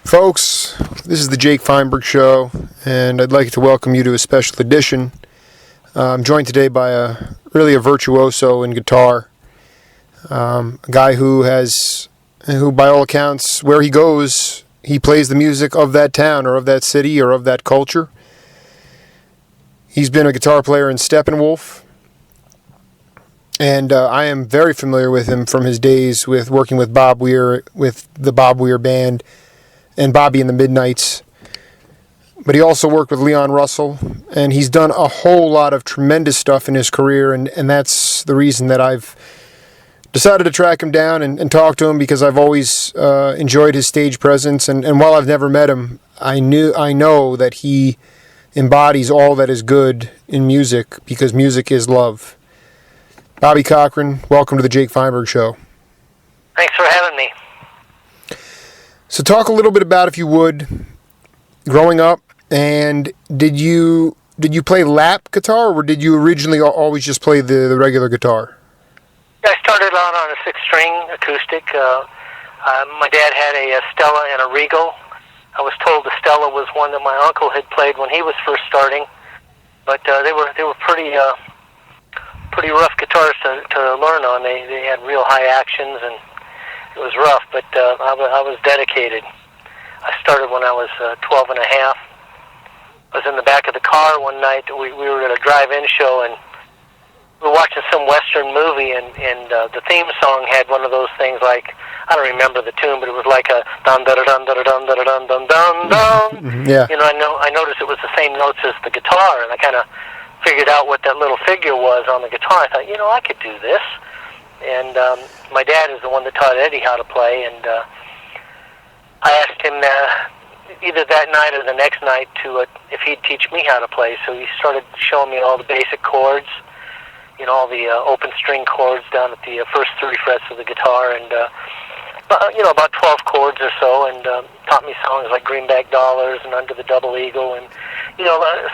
Folks, this is the Jake Feinberg Show, and I'd like to welcome you to a special edition. I'm joined today by a virtuoso in guitar, a guy who by all accounts, where he goes, he plays the music of that town or of that city or of that culture. He's been a guitar player in Steppenwolf, and I am very familiar with him from his days with working with Bob Weir, with the Bob Weir Band, and Bobby and the Midnights. But he also worked with Leon Russell, and he's done a whole lot of tremendous stuff in his career, and that's the reason that I've decided to track him down and talk to him, because I've always enjoyed his stage presence, and while I've never met him, I know that he embodies all that is good in music, because music is love. Bobby Cochran, welcome to the Jake Feinberg Show. Thanks for having me. So talk a little bit about, if you would, growing up, and did you play lap guitar, or did you originally always just play the regular guitar? I started out on a 6-string acoustic. My dad had a Stella and a Regal. I was told the Stella was one that my uncle had played when he was first starting, but they were pretty rough guitars to learn on. They had real high actions, and it was rough, but I was dedicated. I started when I was 12 and a half. I was in the back of the car one night. We were at a drive-in show, and we were watching some Western movie, and the theme song had one of those things like, I don't remember the tune, but it was like a dun dun dun dun dun dun dun dun dun dun. Yeah. You know, I noticed it was the same notes as the guitar, and I kind of figured out what that little figure was on the guitar. I thought, I could do this. And my dad is the one that taught Eddie how to play, and I asked him either that night or the next night if he'd teach me how to play. So he started showing me all the basic chords, all the open string chords down at the first 3 frets of the guitar, and about 12 chords or so, and taught me songs like Greenback Dollars and Under the Double Eagle, and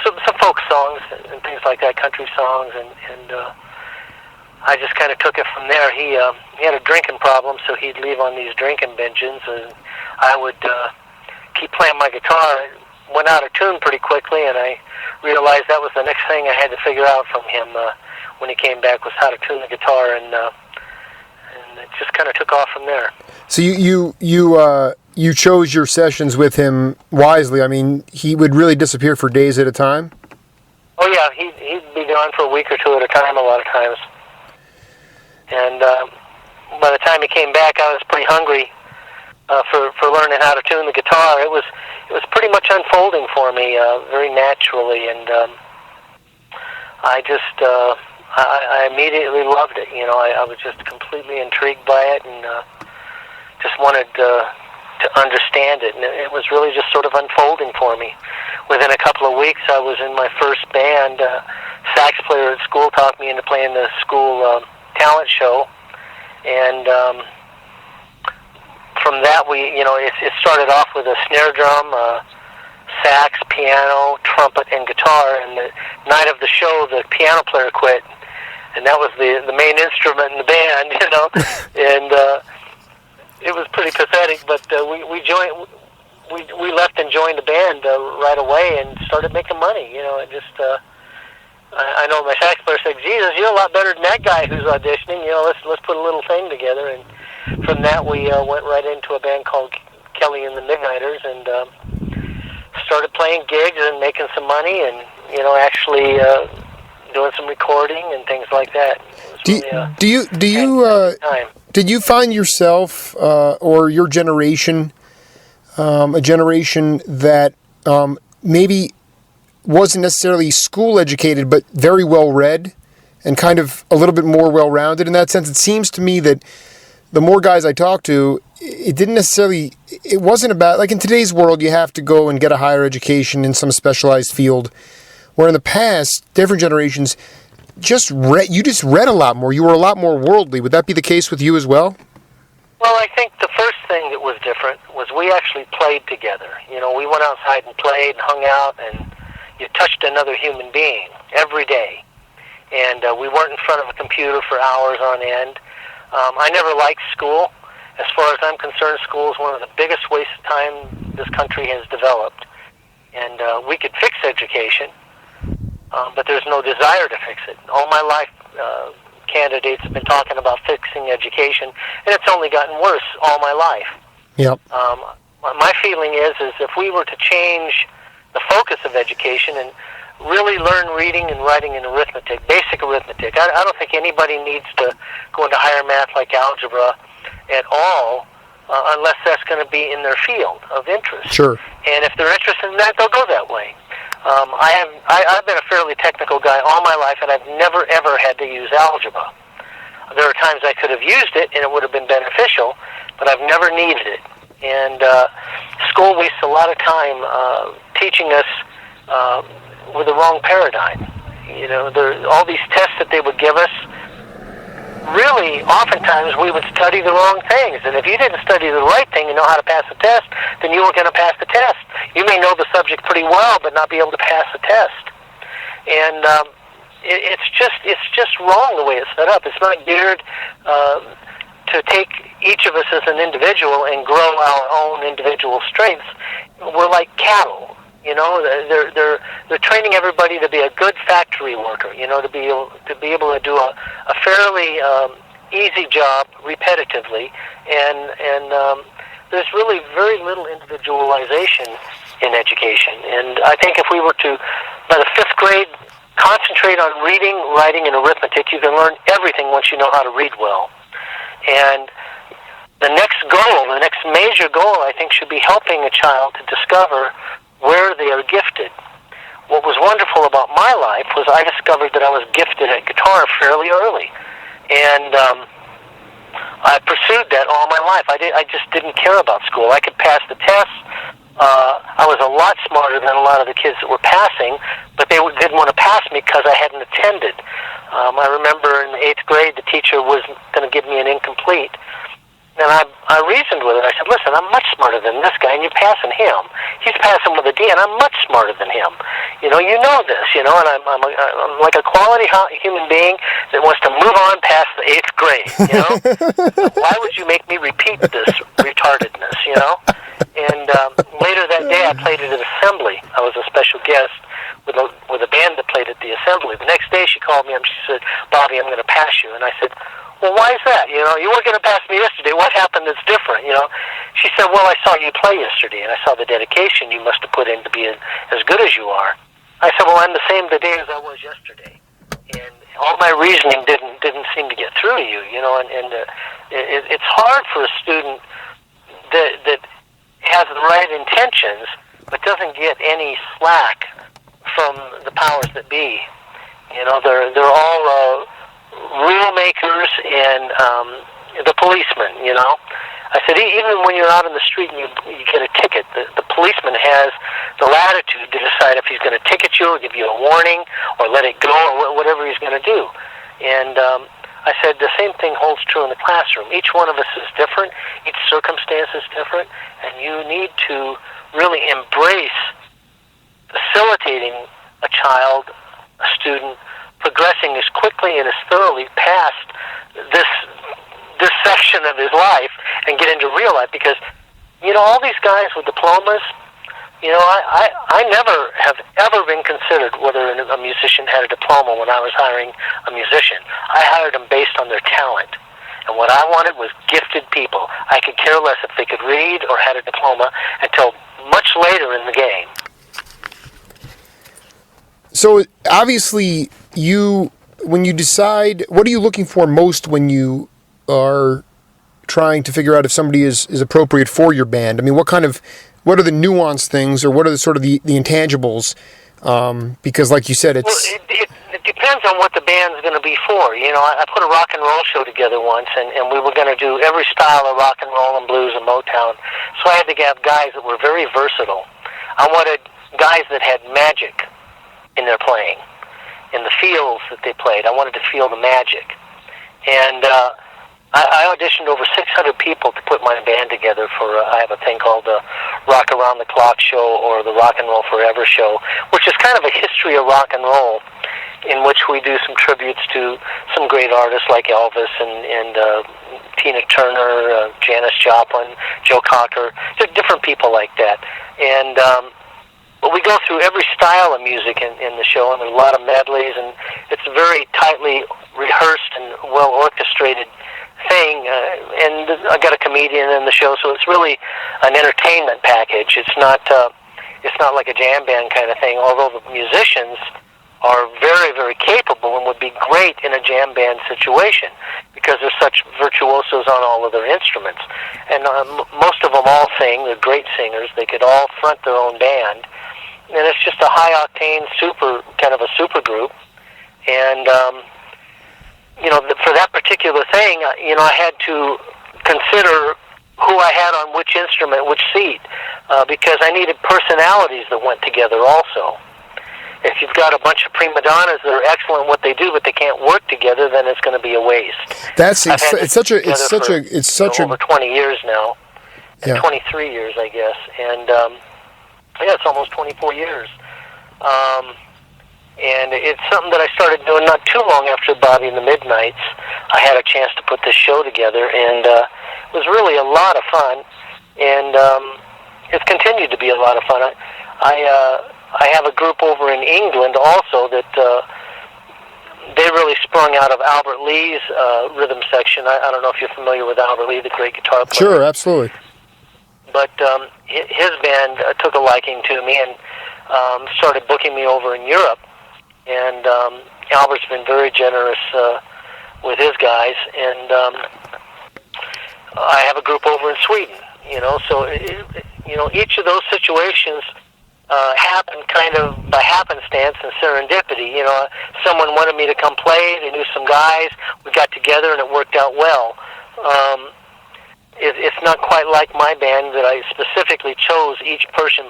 some folk songs and things like that, country songs, and I just kind of took it from there. He had a drinking problem, so he'd leave on these drinking binges, and I would keep playing my guitar. It went out of tune pretty quickly, and I realized that was the next thing I had to figure out from him when he came back, was how to tune the guitar, and it just kind of took off from there. So you chose your sessions with him wisely. I mean, he would really disappear for days at a time? Oh, yeah. He'd be gone for a week or two at a time a lot of times. And by the time he came back, I was pretty hungry for learning how to tune the guitar. It was pretty much unfolding for me very naturally, and I immediately loved it. I was just completely intrigued by it, and just wanted to understand it. And it was really just sort of unfolding for me. Within a couple of weeks, I was in my first band. Sax player at school talked me into playing the school talent show, and from that it started off with a snare drum, sax, piano, trumpet, and guitar. And the night of the show, the piano player quit, and that was the main instrument in the band, and it was pretty pathetic. But we joined. We left and joined the band right away and started making money. It just. I know my sax player said, "Jesus, you're a lot better than that guy who's auditioning. Let's put a little thing together." And from that, we went right into a band called Kelly and the Midnighters, and started playing gigs and making some money, and actually doing some recording and things like that. Did you find yourself or your generation a generation that maybe wasn't necessarily school educated, but very well read and kind of a little bit more well rounded in that sense? It seems to me that the more guys I talk to, it wasn't about, like in today's world, you have to go and get a higher education in some specialized field, where in the past, different generations, you just read a lot more. You were a lot more worldly. Would that be the case with you as well? Well, I think the first thing that was different was we actually played together. We went outside and played and hung out, and you touched another human being every day. And we weren't in front of a computer for hours on end. I never liked school, As far as I'm concerned, school is one of the biggest wastes of time this country has developed. And we could fix education, but there's no desire to fix it. All my life, candidates have been talking about fixing education, and it's only gotten worse all my life. Yep. My feeling is if we were to change the focus of education and really learn reading and writing and arithmetic, basic arithmetic. I don't think anybody needs to go into higher math like algebra at all, unless that's going to be in their field of interest. Sure. And if they're interested in that, they'll go that way. I've been a fairly technical guy all my life, and I've never, ever had to use algebra. There are times I could have used it, and it would have been beneficial, but I've never needed it. And school wastes a lot of time teaching us with the wrong paradigm. You know, all these tests that they would give us, really, oftentimes we would study the wrong things. And if you didn't study the right thing and know how to pass the test, then you weren't going to pass the test. You may know the subject pretty well, but not be able to pass the test. And it's just wrong the way it's set up. It's not geared to take each of us as an individual and grow our own individual strengths. We're like cattle. You know, they're training everybody to be a good factory worker. You know, to be able to do a fairly easy job repetitively, and there's really very little individualization in education. And I think if we were to, by the 5th grade, concentrate on reading, writing, and arithmetic, you can learn everything once you know how to read well. And the next major goal, I think, should be helping a child to discover where they are gifted. What was wonderful about my life was I discovered that I was gifted at guitar fairly early, and I pursued that all my life. I just didn't care about school. I could pass the tests. I was a lot smarter than a lot of the kids that were passing, but they didn't want to pass me because I hadn't attended. I remember in the 8th grade, the teacher was going to give me an incomplete. And I reasoned with it. I said, listen, I'm much smarter than this guy, and you're passing him. He's passing with a D, and I'm much smarter than him. You know this, and I'm like a quality human being that wants to move on past the 8th grade, Why would you make me repeat this retardedness, And later that day, I played it at Assembly. I was a special guest with a band that played at the Assembly. The next day, she called me up and she said, Bobby, I'm going to pass you. And I said, well, why is that? You weren't going to pass me yesterday. What happened that's different? She said, well, I saw you play yesterday, and I saw the dedication you must have put in to be as good as you are. I said, well, I'm the same today as I was yesterday, and all my reasoning didn't seem to get through to you. It's hard for a student that has the right intentions but doesn't get any slack from the powers that be. They're all rule makers and the policemen, I said, even when you're out in the street and you get a ticket, the policeman has the latitude to decide if he's going to ticket you or give you a warning or let it go or whatever he's going to do. And I said the same thing holds true in the classroom. Each one of us is different. Each circumstance is different. And you need to really embrace facilitating a child, a student, progressing as quickly and as thoroughly past this section of his life and get into real life, because all these guys with diplomas, I never have ever been considered whether a musician had a diploma when I was hiring a musician. I hired them based on their talent, and what I wanted was gifted people. I could care less if they could read or had a diploma until much later in the game. So obviously, when you decide, what are you looking for most when you are trying to figure out if somebody is appropriate for your band? I mean, what are the nuanced things, or what are the sort of the intangibles? Because, like you said, it's... Well, it depends on what the band's going to be for. I put a rock and roll show together once, and we were going to do every style of rock and roll and blues and Motown. So I had to have guys that were very versatile. I wanted guys that had magic in their playing, in the feels that they played. I wanted to feel the magic. And I auditioned over 600 people to put my band together for, I have a thing called the Rock Around the Clock Show, or the Rock and Roll Forever Show, which is kind of a history of rock and roll, in which we do some tributes to some great artists like Elvis and Tina Turner, Janis Joplin, Joe Cocker, just different people like that. And but we go through every style of music in the show, and there's a lot of medleys, and it's a very tightly rehearsed and well orchestrated thing. And I got a comedian in the show, so it's really an entertainment package. It's not like a jam band kind of thing. Although the musicians are very, very capable and would be great in a jam band situation because they're such virtuosos on all of their instruments. And most of them all sing. They're great singers. They could all front their own band. And it's just a high-octane kind of a super group. And, for that particular thing, I had to consider who I had on which instrument, which seat, because I needed personalities that went together also. If you've got a bunch of prima donnas that are excellent at what they do, but they can't work together, then it's going to be a waste. It's such a over 20 years now, yeah. 23 years, I guess, and it's almost 24 years. And it's something that I started doing not too long after Bobby and the Midnights. I had a chance to put this show together, and it was really a lot of fun, and it's continued to be a lot of fun. I have a group over in England also that they really sprung out of Albert Lee's rhythm section. I don't know if you're familiar with Albert Lee, the great guitar player. Sure, absolutely. But his band took a liking to me and started booking me over in Europe. And Albert's been very generous with his guys. And I have a group over in Sweden. So each of those situations happened kind of by happenstance and serendipity. Someone wanted me to come play. They knew some guys. We got together, and it worked out well. It's not quite like my band that I specifically chose each person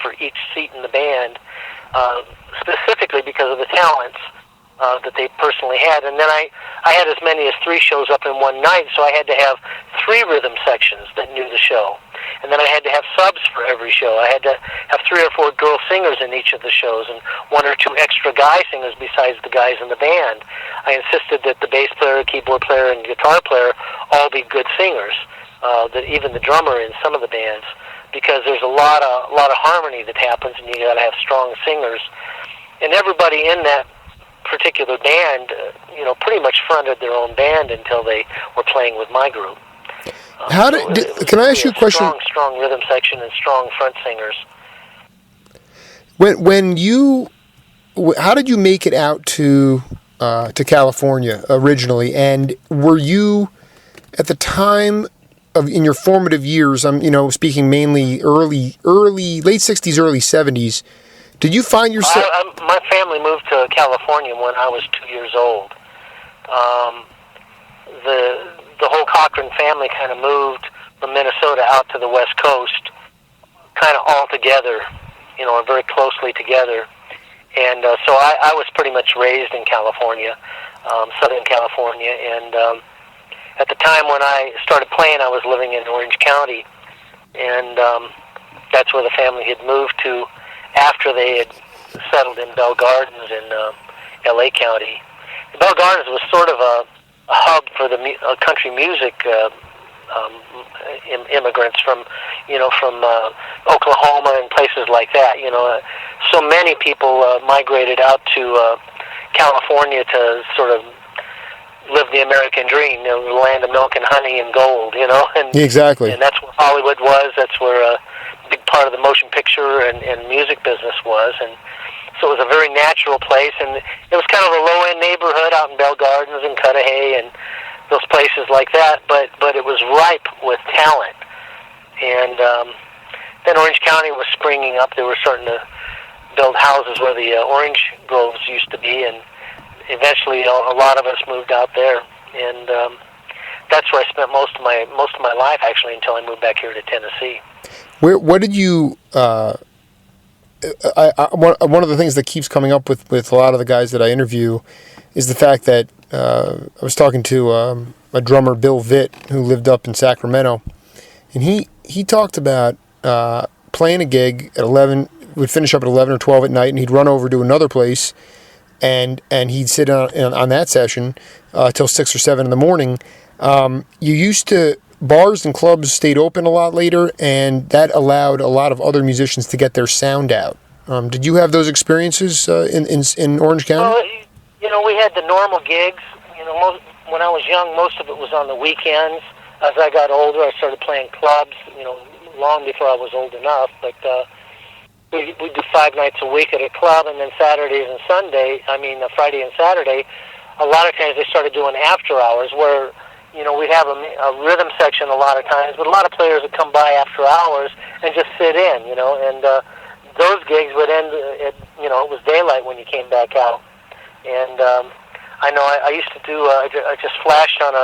for each seat in the band, specifically because of the talents that they personally had. And then I had as many as 3 shows up in one night, so I had to have 3 rhythm sections that knew the show. And then I had to have subs for every show. I had to have 3 or 4 girl singers in each of the shows and 1 or 2 extra guy singers besides the guys in the band. I insisted that the bass player, keyboard player, and guitar player all be good singers, that even the drummer in some of the bands, because there's a lot of harmony that happens, and you got to have strong singers. And everybody in that particular band, pretty much fronted their own band until they were playing with my group. Can I ask you a question? Strong rhythm section and strong front singers. How did you make it out to California originally? And were you at the time in your formative years? I'm speaking mainly late '60s, early '70s. Did you find yourself? My family moved to California when I was 2 years old. The whole Cochran family kind of moved from Minnesota out to the West Coast, kind of all together, and very closely together. And so I was pretty much raised in California, Southern California. And at the time when I started playing, I was living in Orange County, and that's where the family had moved to after they had settled in Bell Gardens in L.A. County. Bell Gardens was sort of a hub for the country music immigrants from Oklahoma and places like that. So many people migrated out to California to sort of live the American dream, the land of milk and honey and gold, and exactly. And that's where Hollywood was. That's where a big part of the motion picture and music business was, and so it was a very natural place, and it was kind of a low-end neighborhood out in Bell Gardens and Cudahy and those places like that, but it was ripe with talent. And then Orange County was springing up. They were starting to build houses where the orange groves used to be, and eventually a lot of us moved out there. And that's where I spent most of my life, actually, until I moved back here to Tennessee. What did you? One of the things that keeps coming up with a lot of the guys that I interview is the fact that I was talking to a drummer, Bill Vitt, who lived up in Sacramento, and he talked about playing a gig at 11, would finish up at 11 or 12 at night, and he'd run over to another place, and he'd sit on that session till 6 or 7 in the morning. You used to, bars and clubs stayed open a lot later, and that allowed a lot of other musicians to get their sound out. Did you have those experiences in Orange County? Well, we had the normal gigs. When I was young, most of it was on the weekends. As I got older, I started playing clubs, long before I was old enough. But we'd do 5 nights a week at a club, and then Friday and Saturday, a lot of times they started doing after hours where, we'd have a rhythm section a lot of times, but a lot of players would come by after hours and just sit in, and those gigs would end at, it was daylight when you came back out. And I know I used to do, I just flashed on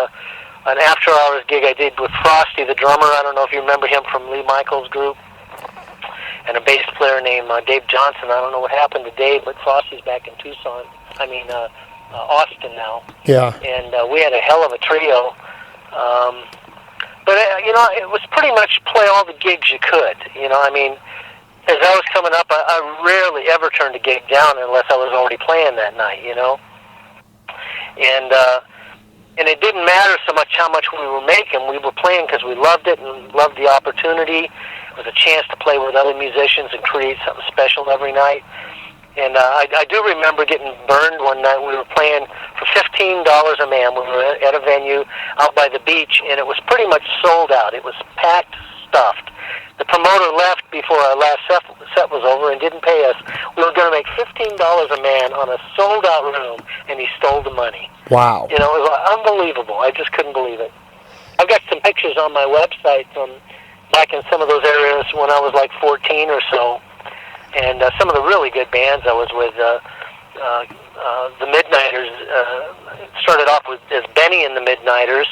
an after-hours gig I did with Frosty, the drummer. I don't know if you remember him from Lee Michaels' group, and a bass player named Dave Johnson. I don't know what happened to Dave, but Frosty's back in Austin now. Yeah. And we had a hell of a trio. But, it was pretty much play all the gigs you could. As I was coming up, I rarely ever turned a gig down unless I was already playing that night, And it didn't matter so much how much we were making. We were playing because we loved it and loved the opportunity. It was a chance to play with other musicians and create something special every night. And I do remember getting burned one night. We were playing for $15 a man. We were at a venue out by the beach, and it was pretty much sold out. It was packed, stuffed. The promoter left before our last set was over and didn't pay us. We were going to make $15 a man on a sold-out room, and he stole the money. Wow. It was unbelievable. I just couldn't believe it. I've got some pictures on my website from back in some of those areas when I was like 14 or so. And some of the really good bands I was with, the Midnighters, started off as Benny and the Midnighters,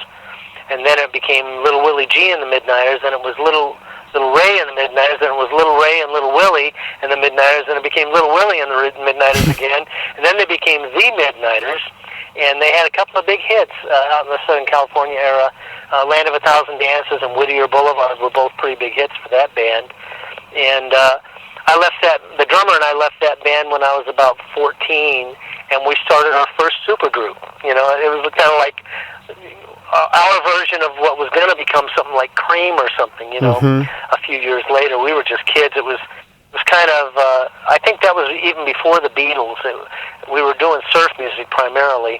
and then it became Little Willie G and the Midnighters, and it was Little Ray and the Midnighters, then it was Little Ray and Little Willie and the Midnighters, and it became Little Willie and the Midnighters again, and then they became the Midnighters, and they had a couple of big hits out in the Southern California era. Land of a Thousand Dances and Whittier Boulevard were both pretty big hits for that band. And the drummer and I left that band when I was about 14, and we started our first supergroup. It was kind of like our version of what was going to become something like Cream or something, a few years later. We were just kids. It was kind of, I think that was even before the Beatles. We were doing surf music primarily,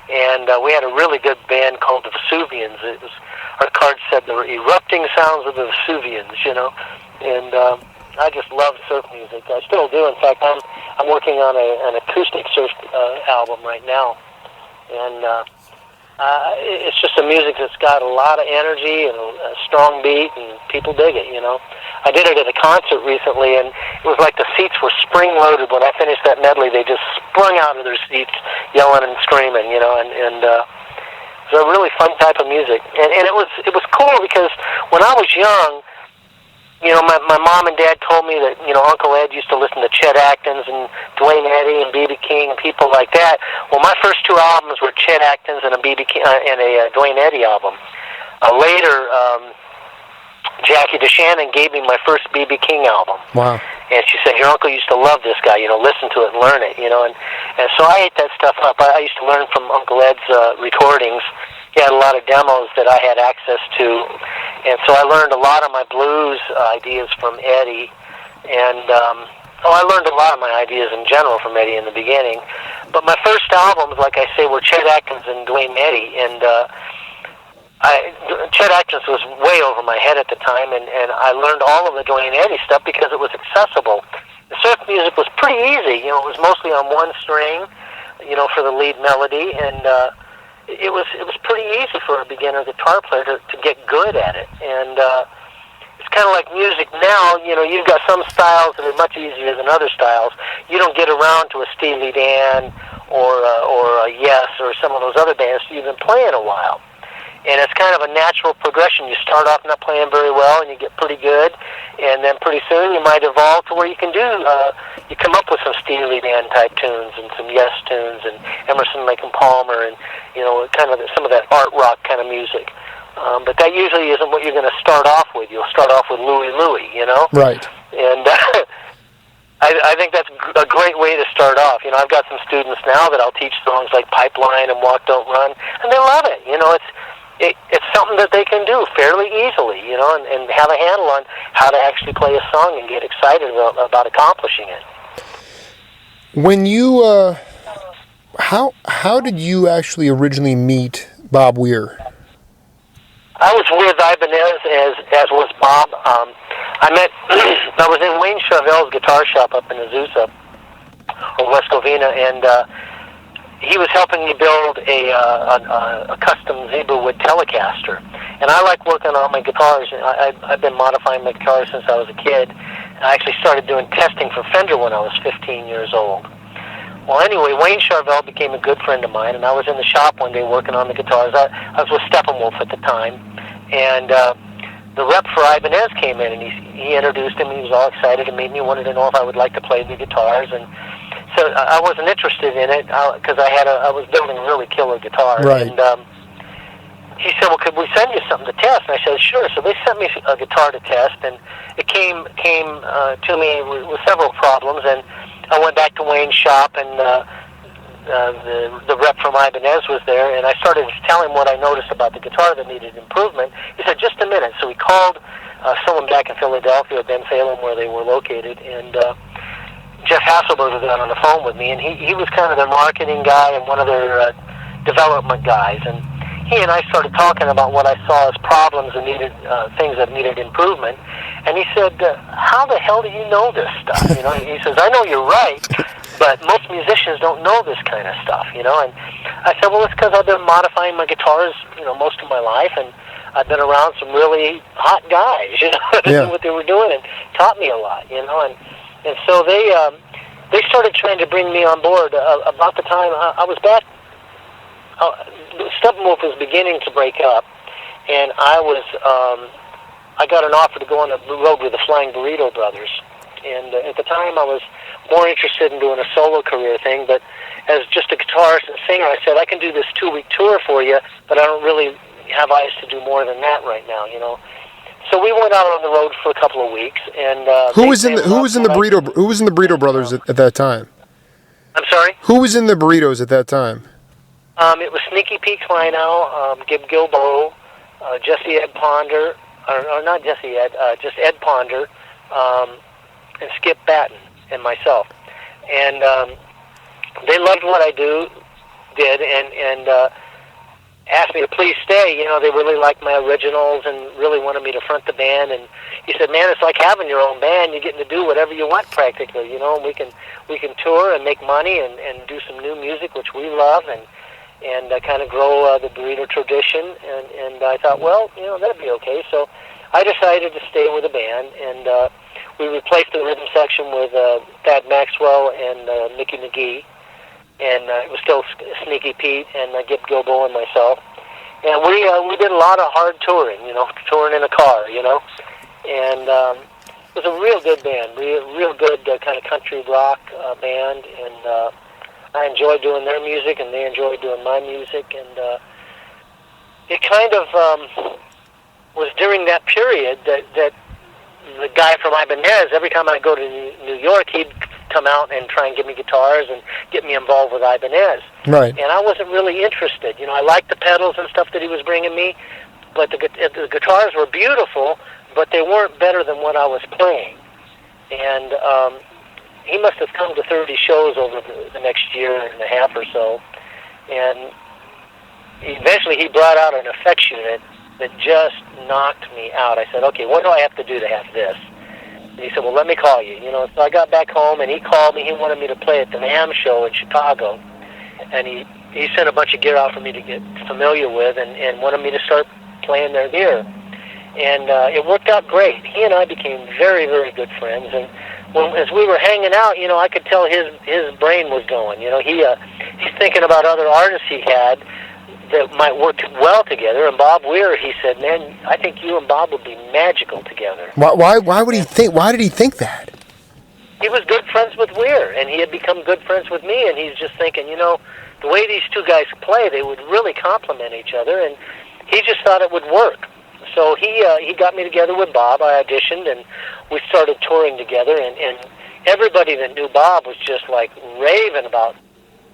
and we had a really good band called the Vesuvians. Our card said the erupting sounds of the Vesuvians, and I just love surf music. I still do. In fact, I'm working on an acoustic surf album right now, and it's just a music that's got a lot of energy and a strong beat, and people dig it. I did it at a concert recently, and it was like the seats were spring-loaded. When I finished that medley, they just sprung out of their seats, yelling and screaming. And it was a really fun type of music, and it was cool because when I was young. My mom and dad told me that, Uncle Ed used to listen to Chet Atkins and Duane Eddy and B.B. King and people like that. Well, my first 2 albums were Chet Atkins and a Duane Eddy album. Later, Jackie DeShannon gave me my first B.B. King album. Wow. And she said, your uncle used to love this guy, listen to it and learn it, And so I ate that stuff up. I used to learn from Uncle Ed's recordings. He had a lot of demos that I had access to, and so I learned a lot of my blues ideas from Eddie, and I learned a lot of my ideas in general from Eddie in the beginning. But my first albums, like I say, were Chet Atkins and Duane Eddy, and Chet Atkins was way over my head at the time, and I learned all of the Duane Eddy stuff because it was accessible. The surf music was pretty easy, it was mostly on one string, for the lead melody, and it was pretty easy for a beginner guitar player to get good at it. And it's kind of like music now. You've got some styles that are much easier than other styles. You don't get around to a Steely Dan or a Yes or some of those other bands you've been playing a while. And it's kind of a natural progression. You start off not playing very well, and you get pretty good, and then pretty soon you might evolve to where you can you come up with some Steely Dan type tunes and some Yes tunes and Emerson, Lake and Palmer, and kind of some of that art rock kind of music. But that usually isn't what you're going to start off with. You'll start off with Louie Louie, Right. And I think that's a great way to start off. I've got some students now that I'll teach songs like Pipeline and Walk Don't Run, and they love it. it's something that they can do fairly easily, and have a handle on how to actually play a song and get excited about accomplishing it. When you, how did you actually originally meet Bob Weir? I was with Ibanez as was Bob. I was in Wayne Charvel's guitar shop up in Azusa, or West Covina, and he was helping me build a custom zebra wood Telecaster. And I like working on my guitars. I've been modifying my guitars since I was a kid. I actually started doing testing for Fender when I was 15 years old. Well, anyway, Wayne Charvel became a good friend of mine, and I was in the shop one day working on the guitars. I was with Steppenwolf at the time, and the rep for Ibanez came in, and he introduced him, and he was all excited to meet me, wanted to know if I would like to play the guitars, and so I wasn't interested in it because I was building a really killer guitar. Right. And he said, well, could we send you something to test? And I said, sure. So they sent me a guitar to test, and it came to me with several problems, and I went back to Wayne's shop, and the rep from Ibanez was there, and I started to tell him what I noticed about the guitar that needed improvement. He said, just a minute. So he called someone back in Philadelphia, Ben Salem, where they were located, and Jeff Hasselberger got on the phone with me, and he was kind of their marketing guy and one of their development guys, and he and I started talking about what I saw as problems and needed things that needed improvement. And he said, how the hell do you know this stuff? He says, I know you're right, but most musicians don't know this kind of stuff, And I said, well, it's because I've been modifying my guitars, most of my life, and I've been around some really hot guys, that knew what they were doing and taught me a lot, And so they started trying to bring me on board about the time I was back. Steppenwolf was beginning to break up, and I got an offer to go on the road with the Flying Burrito Brothers. And at the time, I was more interested in doing a solo career thing, but as just a guitarist and singer, I said, I can do this 2-week tour for you, but I don't really have eyes to do more than that right now, So we went out on the road for a couple of weeks, and who was in the Burrito Brothers at that time? I'm sorry? Who was in the Burritos at that time? It was Sneaky Pete Kleinow, Gib Gilbo, Jesse Ed Ponder, or not Jesse Ed, just Ed Ponder, and Skip Batten, and myself. And they loved what I did, and asked me to please stay. They really liked my originals and really wanted me to front the band. And he said, man, it's like having your own band. You're getting to do whatever you want practically, and we can tour and make money and do some new music, which we love, and kind of grow the Burrito tradition. And I thought, well, that'd be okay. So I decided to stay with the band, and we replaced the rhythm section with Thad Maxwell and Mickey McGee. And it was still Sneaky Pete and Gib Gilbo and myself. And we did a lot of hard touring, touring in a car, And it was a real good band, real good kind of country rock band. And I enjoyed doing their music, and they enjoyed doing my music. And it kind of was during that period that the guy from Ibanez, every time I go to New York, he'd come out and try and give me guitars and get me involved with Ibanez. Right. And I wasn't really interested. I liked the pedals and stuff that he was bringing me, but the guitars were beautiful, but they weren't better than what I was playing. And he must have come to 30 shows over the next year and a half or so. And eventually he brought out an effects unit that just knocked me out. I said, okay, what do I have to do to have this? And he said, well, let me call you. So I got back home, and he called me. He wanted me to play at the NAMM show in Chicago. And he sent a bunch of gear out for me to get familiar with and wanted me to start playing their gear. And it worked out great. He and I became very, very good friends. And as we were hanging out, I could tell his brain was going. He's thinking about other artists he had that might work well together. And Bob Weir, he said, man, I think you and Bob would be magical together. Why would he think? Why did he think that? He was good friends with Weir, and he had become good friends with me, and he's just thinking, the way these two guys play, they would really complement each other, and he just thought it would work. So he got me together with Bob. I auditioned, and we started touring together, and everybody that knew Bob was just like raving about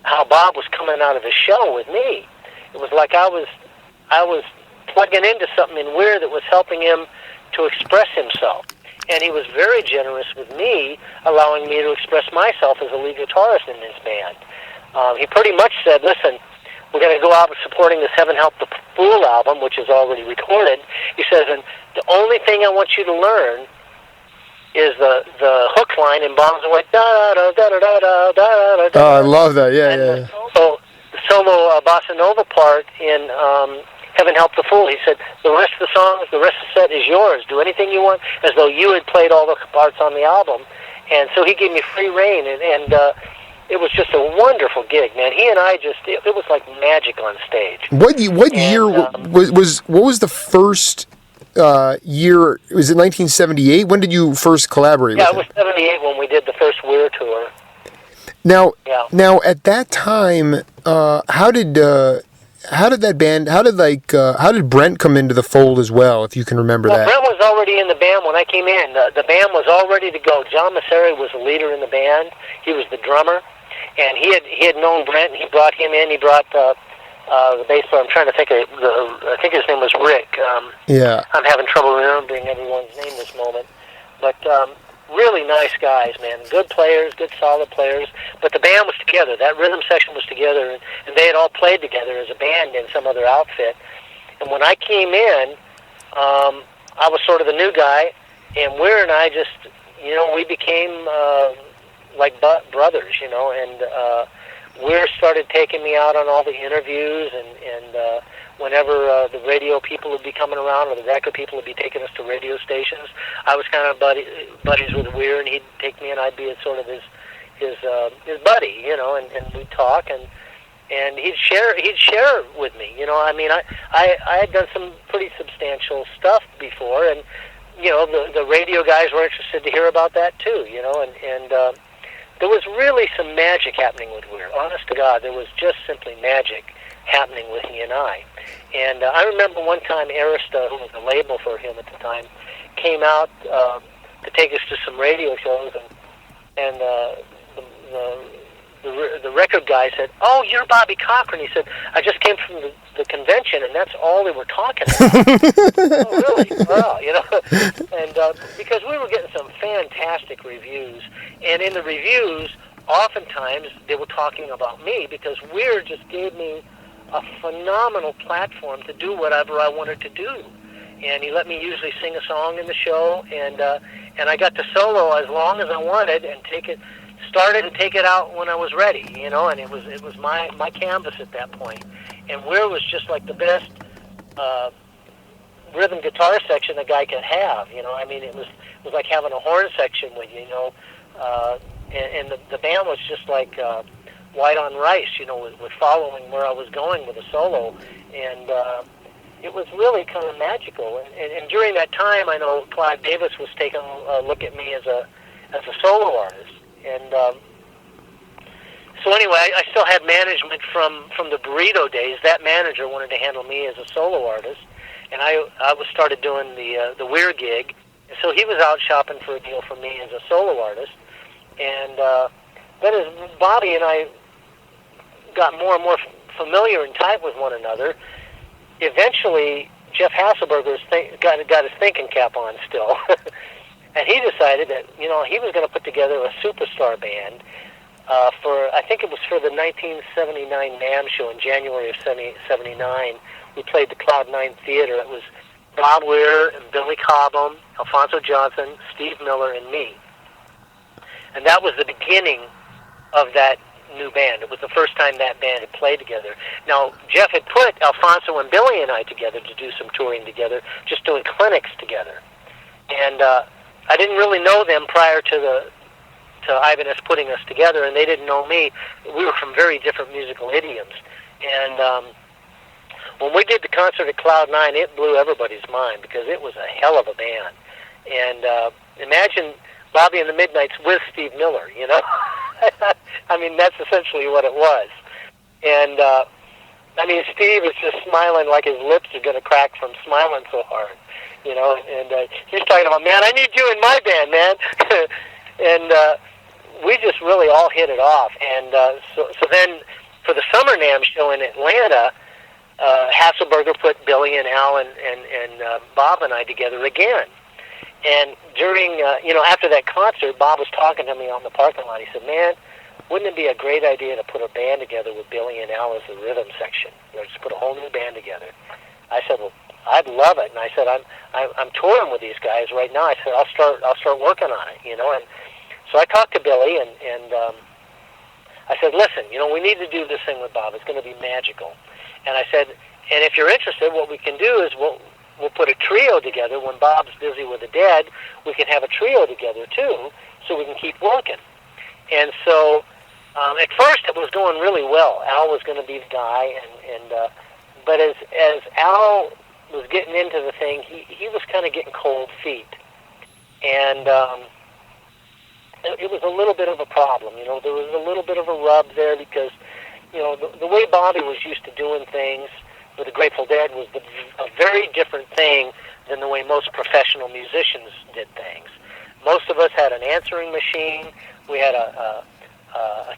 how Bob was coming out of his shell with me. It was like I was plugging into something in Weir that was helping him to express himself. And he was very generous with me, allowing me to express myself as a lead guitarist in his band. He pretty much said, listen, we're going to go out supporting this Heaven Help the Fool album, which is already recorded. He says, and the only thing I want you to learn is the hook line in Bombs Away. Da da da da da da da da. Oh, I love that. Yeah, and yeah. The solo bossa nova part in Heaven Help the Fool. He said, the rest of the songs, the rest of the set is yours. Do anything you want, as though you had played all the parts on the album. And so he gave me free reign, and it was just a wonderful gig, man. He and I it was like magic on stage. What year what was the first year? Was it 1978? When did you first collaborate with him? Yeah, it was 78 when we did the first Weir tour. Now at that time, how did Brent come into the fold as well, if you can remember that? Brent was already in the band when I came in. The band was all ready to go. John Masseri was the leader in the band. He was the drummer, and he had known Brent, and he brought him in. He brought the bass player. I'm trying to think I think his name was Rick. Yeah. I'm having trouble remembering everyone's name this moment. But really nice guys, man. Good players, good solid players. But the band was together. That rhythm section was together, and they had all played together as a band in some other outfit. And when I came in, I was sort of the new guy, and Weir and I just, we became like brothers, and Weir started taking me out on all the interviews, and whenever the radio people would be coming around, or the record people would be taking us to radio stations, I was kind of buddies with Weir, and he'd take me, and I'd be sort of his buddy, and we'd talk, and he'd share with me. I had done some pretty substantial stuff before, and the radio guys were interested to hear about that too, and there was really some magic happening with Weir. Honest to God, there was just simply magic happening with he and I. And I remember one time Arista, who was the label for him at the time, came out to take us to some radio shows, and the record guy said, "Oh, you're Bobby Cochran." He said, "I just came from the convention, and that's all they were talking about." Oh, really? Wow, And because we were getting some fantastic reviews, and in the reviews, oftentimes they were talking about me, because Weir just gave me a phenomenal platform to do whatever I wanted to do. And he let me usually sing a song in the show, and I got to solo as long as I wanted, and started and take it out when I was ready, and it was my canvas at that point. And Weir was just like the best rhythm guitar section a guy could have, it was like having a horn section with you, and the band was just like white on rice, with following where I was going with a solo, and it was really kind of magical. And during that time, I know Clive Davis was taking a look at me as a solo artist, and so anyway, I still had management from the Burrito days. That manager wanted to handle me as a solo artist, and I was started doing the Weir gig, and so he was out shopping for a deal for me as a solo artist, and then as Bobby and I got more and more familiar and tight with one another, eventually Jeff Hasselberger got his thinking cap on still, and he decided that he was going to put together a superstar band I think it was for the 1979 NAMM show in January of 79. We played the Cloud 9 Theater. It was Bob Weir and Billy Cobham, Alphonso Johnson, Steve Miller, and me. And that was the beginning of that new band. It was the first time that band had played together. Now, Jeff had put Alphonso and Billy and I together to do some touring together, just doing clinics together. And I didn't really know them prior to Ibanez putting us together, and they didn't know me. We were from very different musical idioms. And when we did the concert at Cloud 9, it blew everybody's mind because it was a hell of a band. And imagine Bobby and the Midnights with Steve Miller, you know? I mean, that's essentially what it was. And, I mean, Steve is just smiling like his lips are going to crack from smiling so hard, you know? And he's talking about, man, I need you in my band, man. And we just really all hit it off. And so then for the Summer NAMM show in Atlanta, Hasselberger put Billy and Al and Bob and I together again. And during, after that concert, Bob was talking to me on the parking lot. He said, "Man, wouldn't it be a great idea to put a band together with Billy and Al as the rhythm section? Just put a whole new band together." I said, "Well, I'd love it." And I said, "I'm touring with these guys right now." I said, "I'll start working on it." And so I talked to Billy, and I said, "Listen, we need to do this thing with Bob. It's going to be magical." And I said, "And if you're interested, what we can do is we'll put a trio together. When Bob's busy with the Dead, we can have a trio together too, so we can keep working." And so at first it was going really well. Al was going to be the guy, but as Al was getting into the thing, he was kind of getting cold feet, and it was a little bit of a problem. There was a little bit of a rub there because the way Bobby was used to doing things with the Grateful Dead was a very different thing than the way most professional musicians did things. Most of us had an answering machine. We had a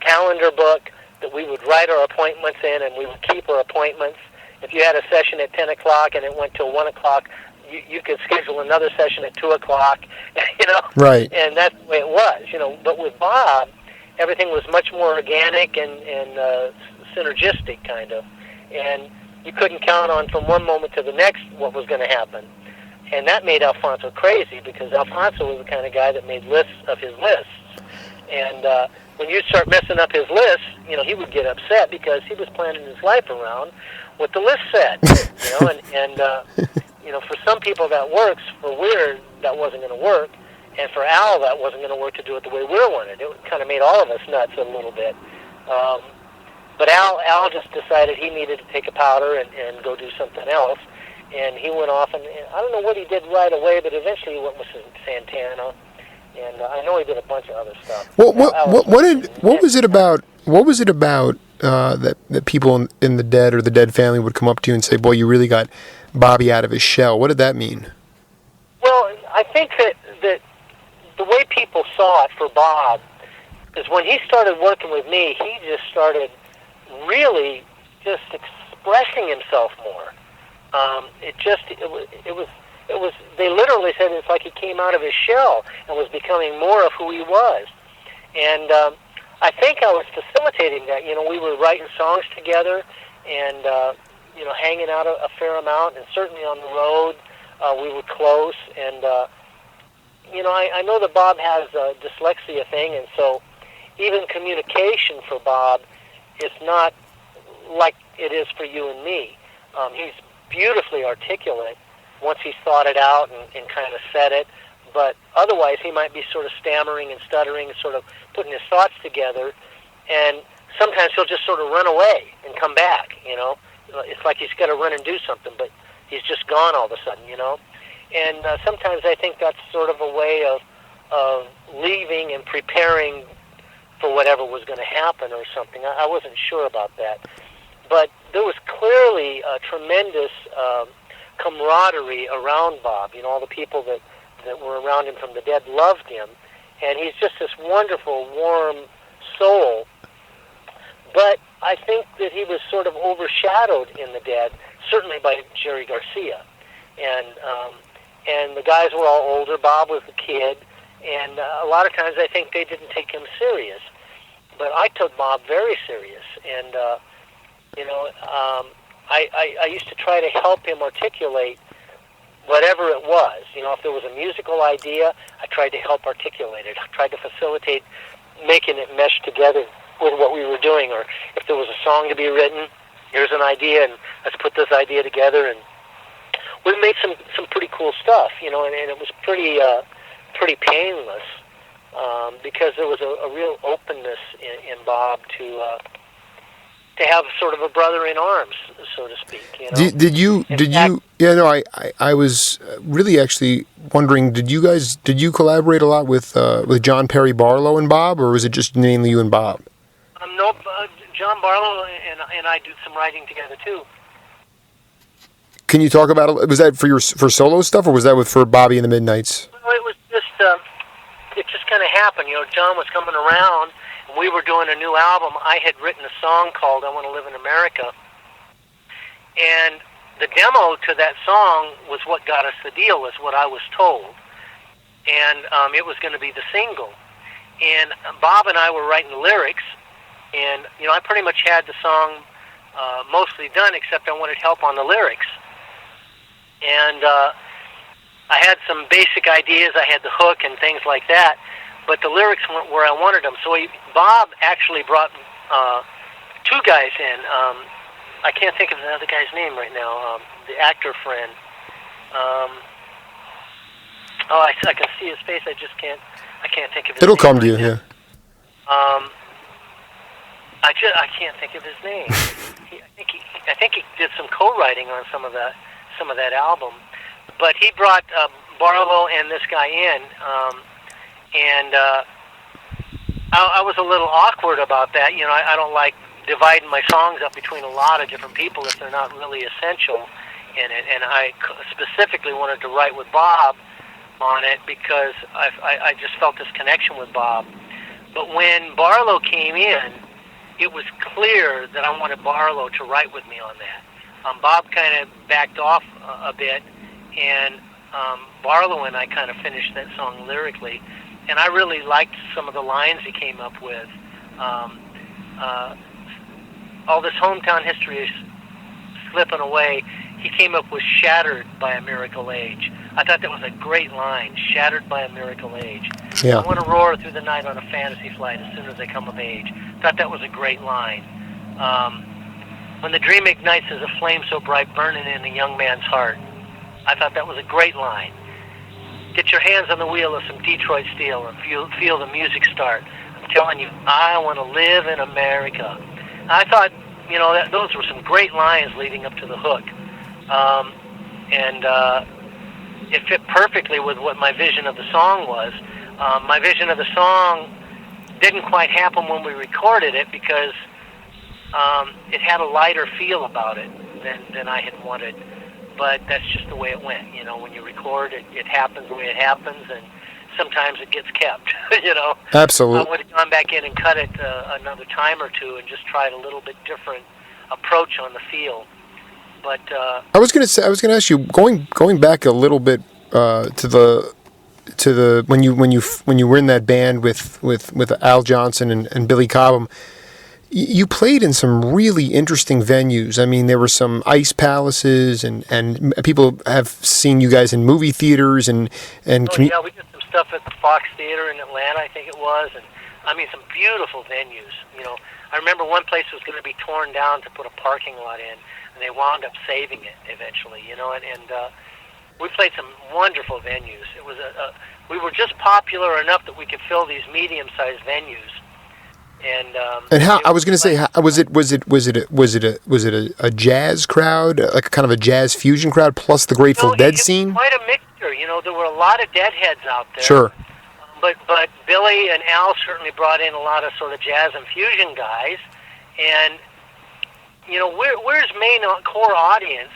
calendar book that we would write our appointments in, and we would keep our appointments. If you had a session at 10 o'clock and it went till 1 o'clock, you could schedule another session at 2 o'clock, Right. And that's the way it was, But with Bob, everything was much more organic and synergistic, kind of. And you couldn't count on from one moment to the next what was going to happen. And that made Alphonso crazy, because Alphonso was the kind of guy that made lists of his lists. And when you start messing up his lists, he would get upset because he was planning his life around what the list said. For some people that works. For Weir, that wasn't going to work. And for Al, that wasn't going to work to do it the way Weir wanted. It kind of made all of us nuts a little bit. But Al just decided he needed to take a powder and go do something else. And he went off, and I don't know what he did right away, but eventually he went with Santana. And I know he did a bunch of other stuff. What was it about? What was it about that people in the Dead or the Dead family would come up to you and say, "Boy, you really got Bobby out of his shell"? What did that mean? Well, I think that the way people saw it for Bob is when he started working with me, he just started really just expressing himself more. It was. They literally said it's like he came out of his shell and was becoming more of who he was. And I think I was facilitating that. We were writing songs together and hanging out a fair amount, and certainly on the road we were close. And I know that Bob has a dyslexia thing, and so even communication for Bob is not like it is for you and me. He's beautifully articulate once he's thought it out and kind of said it, but otherwise he might be sort of stammering and stuttering and sort of putting his thoughts together, and sometimes he'll just sort of run away and come back, It's like he's got to run and do something, but he's just gone all of a sudden, And sometimes I think that's sort of a way of leaving and preparing for whatever was going to happen or something. I wasn't sure about that. But there was clearly a tremendous camaraderie around Bob. All the people that were around him from the Dead loved him. And he's just this wonderful, warm soul. But I think that he was sort of overshadowed in the Dead, certainly by Jerry Garcia. And the guys were all older. Bob was the kid. And a lot of times I think they didn't take him serious. But I took Bob very serious. And, I used to try to help him articulate whatever it was. If there was a musical idea, I tried to help articulate it. I tried to facilitate making it mesh together with what we were doing. Or if there was a song to be written, here's an idea, and let's put this idea together. And we made some pretty cool stuff, and it was pretty painless because there was a real openness in Bob to have sort of a brother in arms, so to speak. Did you? Yeah, no. I was really actually wondering. Did you collaborate a lot with John Perry Barlow and Bob, or was it just mainly you and Bob? No, John Barlow and I did some writing together too. Can you talk about it? Was that for solo stuff, or was that for Bobby and the Midnights? Well, it was just it just kind of happened. John was coming around. We were doing a new album. I had written a song called "I Want to Live in America," And the demo to that song was what got us the deal, was what I was told. And it was going to be the single. And Bob and I were writing the lyrics, and I pretty much had the song mostly done, except I wanted help on the lyrics. And I had some basic ideas. I had the hook and things like that, but the lyrics weren't where I wanted them. So Bob actually brought two guys in. I can't think of the other guy's name right now. The actor friend. I can see his face. I can't think of his name. It'll come to right you, now. yeah. I can't think of his name. I think he did some co-writing on some of that album. But he brought Barlow and this guy in, and I was a little awkward about that. I don't like dividing my songs up between a lot of different people if they're not really essential in it. And I specifically wanted to write with Bob on it because I just felt this connection with Bob. But when Barlow came in, it was clear that I wanted Barlow to write with me on that. Bob kind of backed off a bit, and Barlow and I kind of finished that song lyrically. And I really liked some of the lines he came up with. All this hometown history is slipping away. He came up with "Shattered by a Miracle Age." I thought that was a great line. "Shattered by a miracle age." Yeah. I want to roar through the night on a fantasy flight as soon as I come of age. Thought that was a great line. When the dream ignites as a flame so bright, burning in a young man's heart. I thought that was a great line. Get your hands on the wheel of some Detroit steel and feel the music start. I'm telling you, I want to live in America. I thought, those were some great lines leading up to the hook. And it fit perfectly with what my vision of the song was. My vision of the song didn't quite happen when we recorded it because it had a lighter feel about it than I had wanted. But that's just the way it went. When you record, it happens the way it happens, and sometimes it gets kept. Absolutely. I would have gone back in and cut it another time or two and just tried a little bit different approach on the feel. But I was going to ask you, going back a little bit to the when you were in that band with Al Johnson and Billy Cobham. You played in some really interesting venues. I mean, there were some ice palaces, and people have seen you guys in movie theaters and. Yeah, we did some stuff at the Fox Theater in Atlanta, I think it was, and I mean some beautiful venues. I remember one place was going to be torn down to put a parking lot in, and they wound up saving it eventually. And we played some wonderful venues. It was we were just popular enough that we could fill these medium-sized venues. And how I was going to say, was it a jazz crowd, like kind of a jazz fusion crowd, plus the Grateful Dead scene? It was quite a mixture. There were a lot of Deadheads out there. Sure. But Billy and Al certainly brought in a lot of sort of jazz and fusion guys, and Weir's main core audience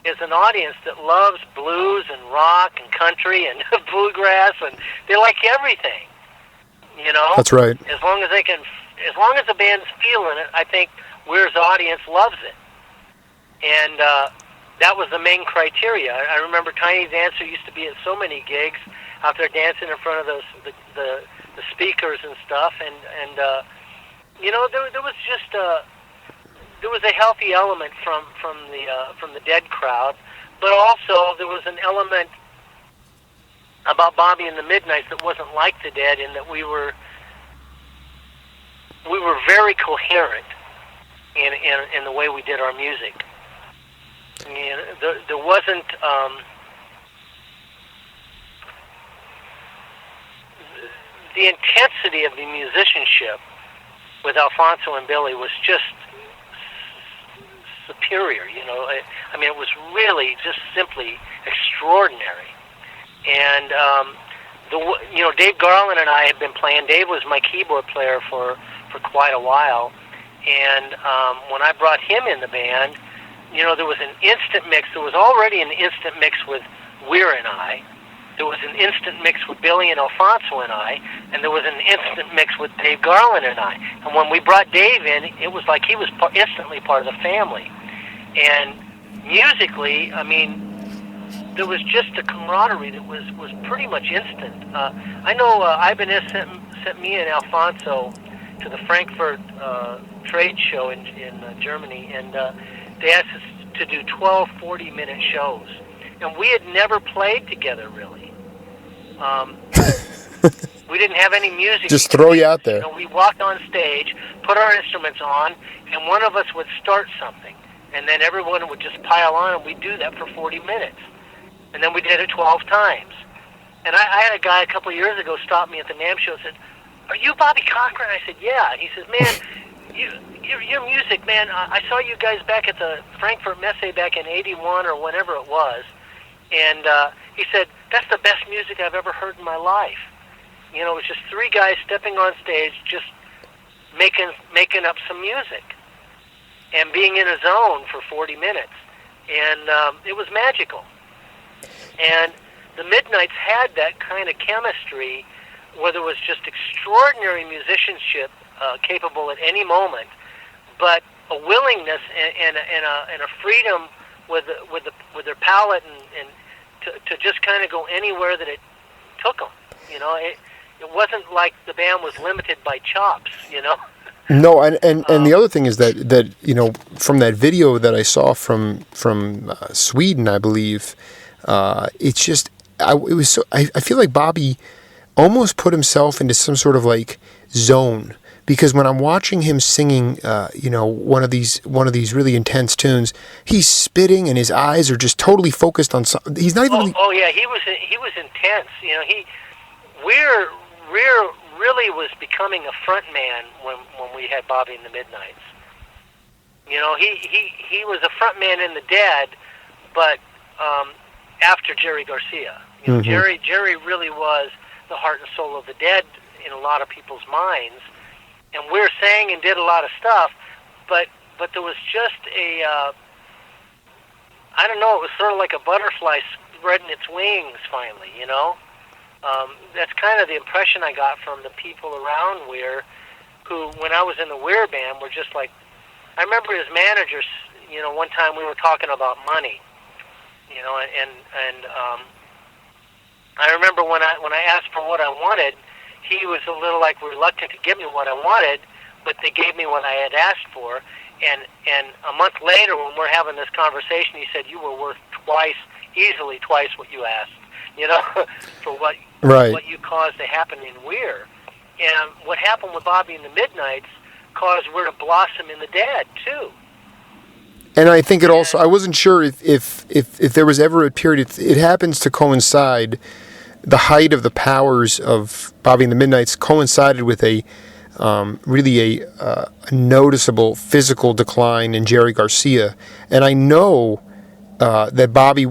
is an audience that loves blues and rock and country and bluegrass, and they like everything. That's right. As long as the band's feeling it, I think Weir's audience loves it. And that was the main criteria. I remember Tiny Dancer used to be at so many gigs out there dancing in front of the speakers and stuff, and there was just there was a healthy element from the Dead crowd, but also there was an element about Bobby and the Midnights that wasn't like the Dead, in that we were very coherent in the way we did our music. There wasn't the intensity of the musicianship with Alphonso and Billy was just superior. I mean, it was really just simply extraordinary. And Dave Garland and I had been playing. Dave was my keyboard player for quite a while, and when I brought him in the band, there was an instant mix. There was already an instant mix with Weir and I. There was an instant mix with Billy and Alphonso and I, and there was an instant mix with Dave Garland and I. And when we brought Dave in, it was like he was instantly part of the family. And musically, I mean, there was just a camaraderie that was pretty much instant. I know Ibanez sent me and Alphonso to the Frankfurt trade show in Germany, and they asked us to do 12 40-minute shows. And we had never played together, really. We didn't have any music. Just throw you out there. You know, we walked on stage, put our instruments on, and one of us would start something. And then everyone would just pile on, and we'd do that for 40 minutes. And then we did it 12 times. And I had a guy a couple of years ago stop me at the NAMM show and said, "Are you Bobby Cochran?" I said, "Yeah." And he says, "Man, your music, man, I saw you guys back at the Frankfurt Messe back in 81 or whenever it was." And he said, "That's the best music I've ever heard in my life." You know, it was just three guys stepping on stage, just making up some music and being in a zone for 40 minutes. And it was magical. And the Midnights had that kind of chemistry where there was just extraordinary musicianship capable at any moment, but a willingness and a freedom with their palette and to just kind of go anywhere that it took them. You know, it wasn't like the band was limited by chops, you know. No, and the other thing is that you know, from that video that I saw from Sweden, I believe, it's just I feel like Bobby almost put himself into some sort of like zone, because when I'm watching him singing, you know, one of these really intense tunes, he's spitting and his eyes are just totally focused on something. He's not even. Oh yeah, he was intense. You know, Weir really was becoming a front man when we had Bobby and the Midnights. You know, he was a front man in the Dead, but after Jerry Garcia. You know, Mm-hmm. Jerry really was the heart and soul of the Dead in a lot of people's minds, and Weir sang and did a lot of stuff, but there was just I don't know, it was sort of like a butterfly spreading its wings finally, you know? That's kind of the impression I got from the people around Weir, who, when I was in the Weir Band, were just like, I remember his managers, you know, one time we were talking about money, you know, and I remember when I asked for what I wanted, he was a little like reluctant to give me what I wanted, but they gave me what I had asked for, and a month later when we're having this conversation, he said, "You were worth easily twice what you asked, you know, for what you caused to happen in Weir." And what happened with Bobby and the Midnights caused Weir to blossom in the Dead too. And I think it also, I wasn't sure if there was ever a period, it happens to coincide, the height of the powers of Bobby and the Midnights coincided with really a noticeable physical decline in Jerry Garcia. And I know that Bobby,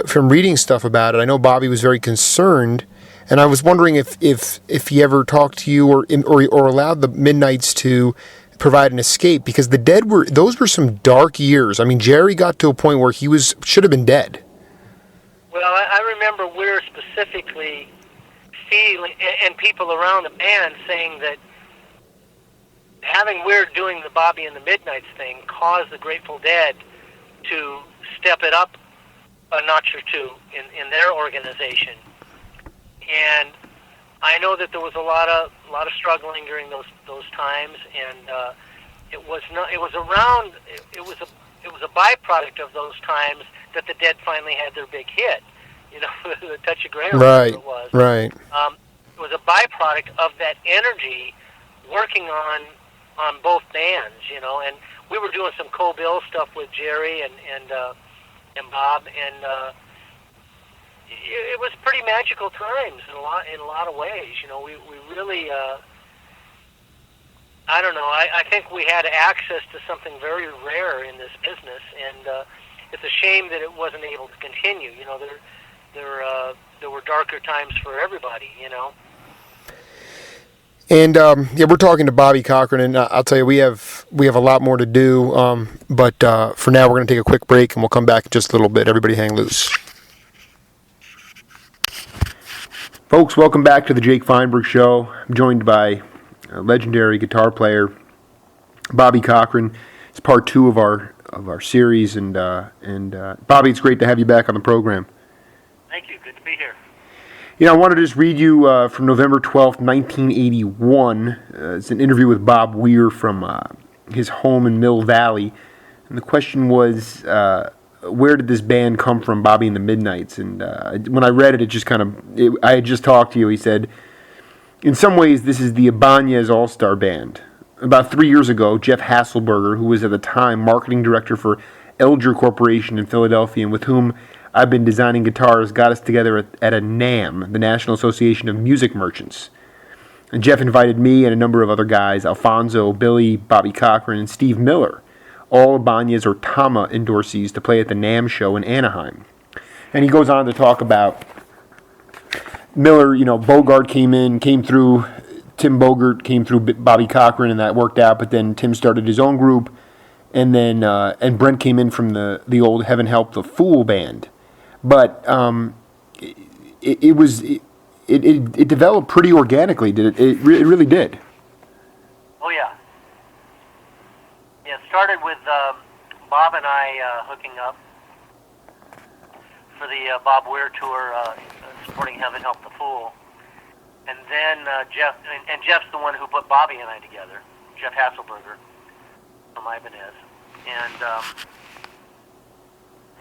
from reading stuff about it, I know Bobby was very concerned, and I was wondering if he ever talked to you or allowed the Midnights to provide an escape, because the Dead those were some dark years. I mean, Jerry got to a point where he should have been dead. Well, I remember Weir specifically feeling, and people around the band saying that having Weir doing the Bobby and the Midnights thing caused the Grateful Dead to step it up a notch or two in their organization. And I know that there was a lot of struggling during those times, and it was a byproduct of those times that the Dead finally had their big hit, you know, the Touch of Grey, Right. it was. Right. It was a byproduct of that energy working on both bands, you know, and we were doing some co-bill stuff with Jerry and Bob, and it was pretty magical times in a lot of ways. You know, we really, I don't know, I think we had access to something very rare in this business, and it's a shame that it wasn't able to continue. You know, there were darker times for everybody, you know. And we're talking to Bobby Cochran, and I'll tell you, we have a lot more to do. But for now, we're going to take a quick break, and we'll come back in just a little bit. Everybody, hang loose. Folks, welcome back to the Jake Feinberg Show. I'm joined by a legendary guitar player, Bobby Cochran. It's part 2 of our our series. And Bobby, it's great to have you back on the program. Thank you. Good to be here. You know, I wanted to just read you from November 12th, 1981. It's an interview with Bob Weir from his home in Mill Valley. And the question was, where did this band come from, Bobby and the Midnights? And when I read it, it just I had just talked to you. He said, in some ways, this is the Ibanez All-Star Band. About 3 years ago, Jeff Hasselberger, who was at the time marketing director for Elger Corporation in Philadelphia, and with whom I've been designing guitars, got us together at a NAM, the National Association of Music Merchants. And Jeff invited me and a number of other guys, Alphonso, Billy, Bobby Cochran, and Steve Miller, all Ibanez or Tama endorsees, to play at the NAM show in Anaheim. And he goes on to talk about Miller, Bogart came through, Tim Bogart came through Bobby Cochran, and that worked out, but then Tim started his own group, and then and Brent came in from the old Heaven Help the Fool band. But it developed pretty organically, did it? It really did. Oh, yeah. Yeah, it started with Bob and I hooking up for the Bob Weir tour, supporting Heaven Help the Fool. And then Jeff's the one who put Bobby and I together, Jeff Hasselberger from Ibanez. And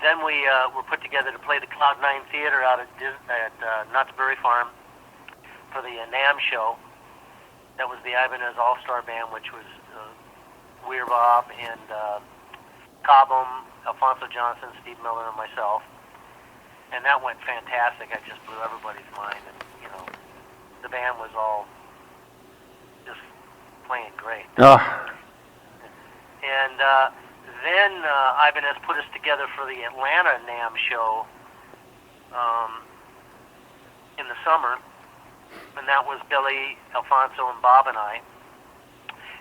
then we were put together to play the Cloud 9 Theater out at Knott's Berry Farm for the NAM show. That was the Ibanez All-Star Band, which was Weir Bob and Cobham, Alphonso Johnson, Steve Miller, and myself. And that went fantastic. I just blew everybody's mind. And, the band was all just playing great. And then Ibanez put us together for the Atlanta NAM show in the summer, and that was Billy, Alphonso, and Bob and I.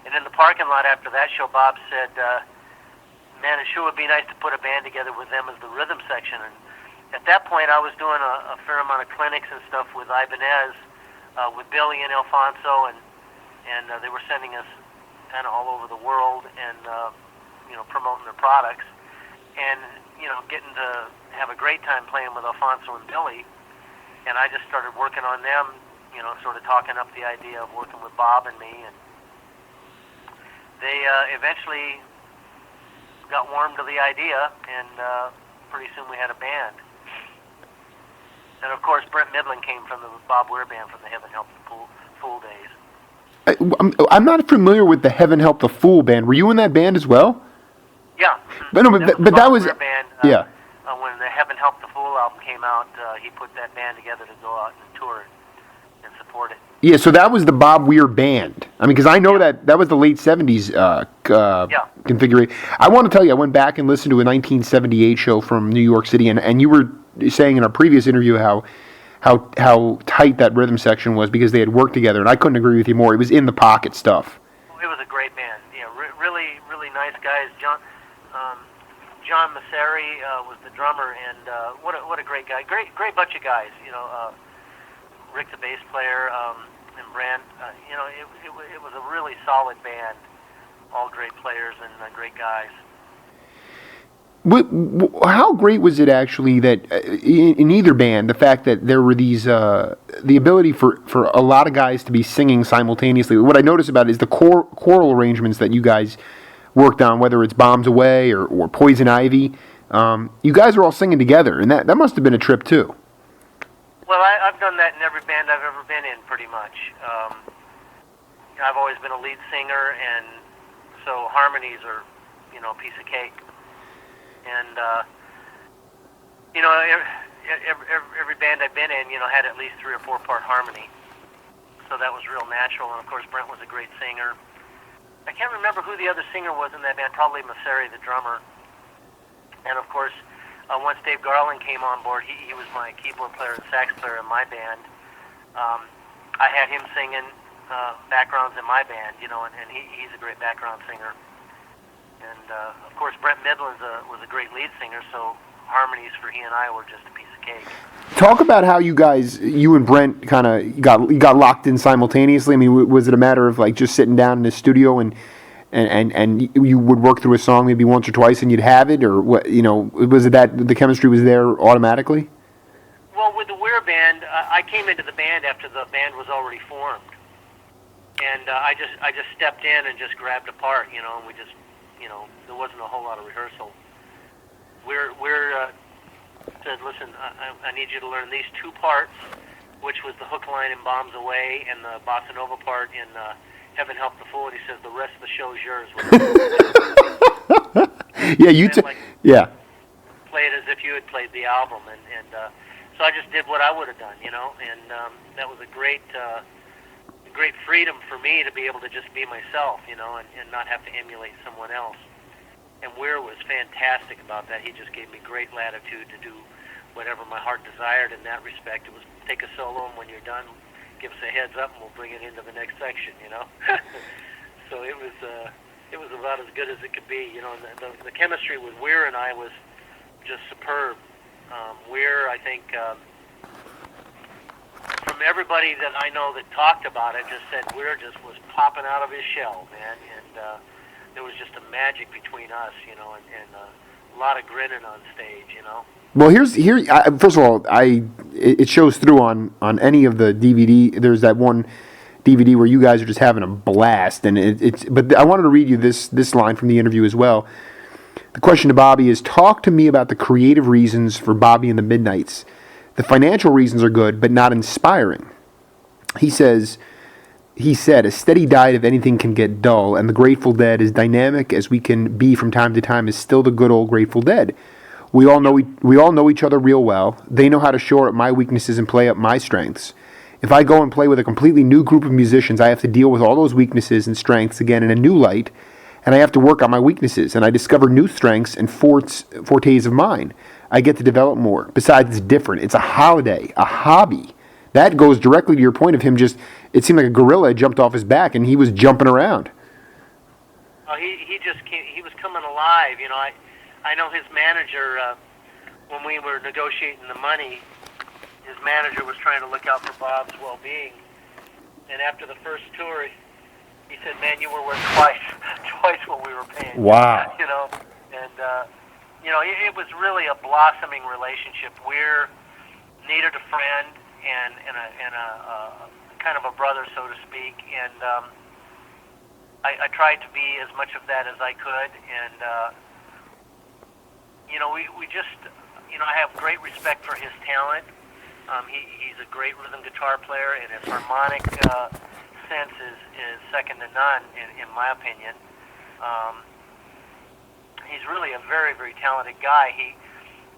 And in the parking lot after that show, Bob said, man, it sure would be nice to put a band together with them as the rhythm section. And at that point, I was doing a fair amount of clinics and stuff with Ibanez, with Billy and Alphonso, and they were sending us kind of all over the world and promoting their products, and getting to have a great time playing with Alphonso and Billy. And I just started working on them, sort of talking up the idea of working with Bob and me, and they eventually got warm to the idea, and pretty soon we had a band. And of course, Brent Midland came from the Bob Weir Band from the Heaven Help the Fool days. I'm not familiar with the Heaven Help the Fool band. Were you in that band as well? Yeah. But that was band, yeah. When the Heaven Help the Fool album came out, he put that band together to go out and tour and support it. Yeah, so that was the Bob Weir Band. I mean, because I know that was the late 70s configuration. I want to tell you, I went back and listened to a 1978 show from New York City, and you were saying in our previous interview how tight that rhythm section was because they had worked together, and I couldn't agree with you more. It was in the pocket stuff. It was a great band. Really, really nice guys. John Masseri was the drummer, and what a great guy. Great bunch of guys. Rick the bass player, and Brent. It was a really solid band. All great players and great guys. How great was it actually that in either band, the fact that there were these, the ability for a lot of guys to be singing simultaneously? What I noticed about it is the choral arrangements that you guys worked on, whether it's Bombs Away or Poison Ivy. You guys are all singing together, and that must have been a trip too. Well, I've done that in every band I've ever been in, pretty much. I've always been a lead singer, and so harmonies are, a piece of cake. And every band I've been in, had at least 3 or 4 part harmony. So that was real natural. And of course, Brent was a great singer. I can't remember who the other singer was in that band. Probably Masseri, the drummer. And of course, once Dave Garland came on board, he was my keyboard player and sax player in my band. I had him singing backgrounds in my band, and he's a great background singer. And of course, Brent Midland was a great lead singer, so harmonies for he and I were just a piece of cake. Talk about how you and Brent kind of got locked in simultaneously. I mean, was it a matter of like just sitting down in the studio and and you would work through a song maybe once or twice and you'd have it, or what? Was it that the chemistry was there automatically? Well, with the Weir Band, I came into the band after the band was already formed, and I just stepped in and just grabbed a part, and we just, there wasn't a whole lot of rehearsal. Weir said, listen, I need you to learn these two parts, which was the hook line in Bombs Away and the bossa nova part in Heaven Help the Fool. And he says, the rest of the show is yours. Yeah. Play it as if you had played the album, and so I just did what I would have done, and that was a great freedom for me to be able to just be myself, and not have to emulate someone else. And Weir was fantastic about that. He just gave me great latitude to do whatever my heart desired in that respect. It was take a solo, and when you're done, give us a heads up, and we'll bring it into the next section, So it was about as good as it could be, and the chemistry with Weir and I was just superb. Weir, I think, from everybody that I know that talked about it, just said Weir just was popping out of his shell, man, and there was just a magic between us, and a lot of grinning on stage, Well, first of all, it shows through on any of the DVD. There's that one DVD where you guys are just having a blast, and But I wanted to read you this line from the interview as well. The question to Bobby is, talk to me about the creative reasons for Bobby and the Midnights. The financial reasons are good, but not inspiring. He said, a steady diet of anything can get dull, and the Grateful Dead, as dynamic as we can be from time to time, is still the good old Grateful Dead. We all know each other real well. They know how to shore up my weaknesses and play up my strengths. If I go and play with a completely new group of musicians, I have to deal with all those weaknesses and strengths again in a new light, and I have to work on my weaknesses, and I discover new strengths and fortes of mine. I get to develop more. Besides, it's different. It's a holiday, a hobby. That goes directly to your point of him just, it seemed like a gorilla jumped off his back, and he was jumping around. Oh, he was coming alive. I know his manager, when we were negotiating the money, his manager was trying to look out for Bob's well-being. And after the first tour, he said, man, you were worth twice what we were paying. Wow. And, it was really a blossoming relationship. Weir needed a friend and a kind of a brother, so to speak. And I tried to be as much of that as I could. And, we just, I have great respect for his talent. He's a great rhythm guitar player, and his harmonic sense is second to none, in my opinion. He's really a very, very talented guy.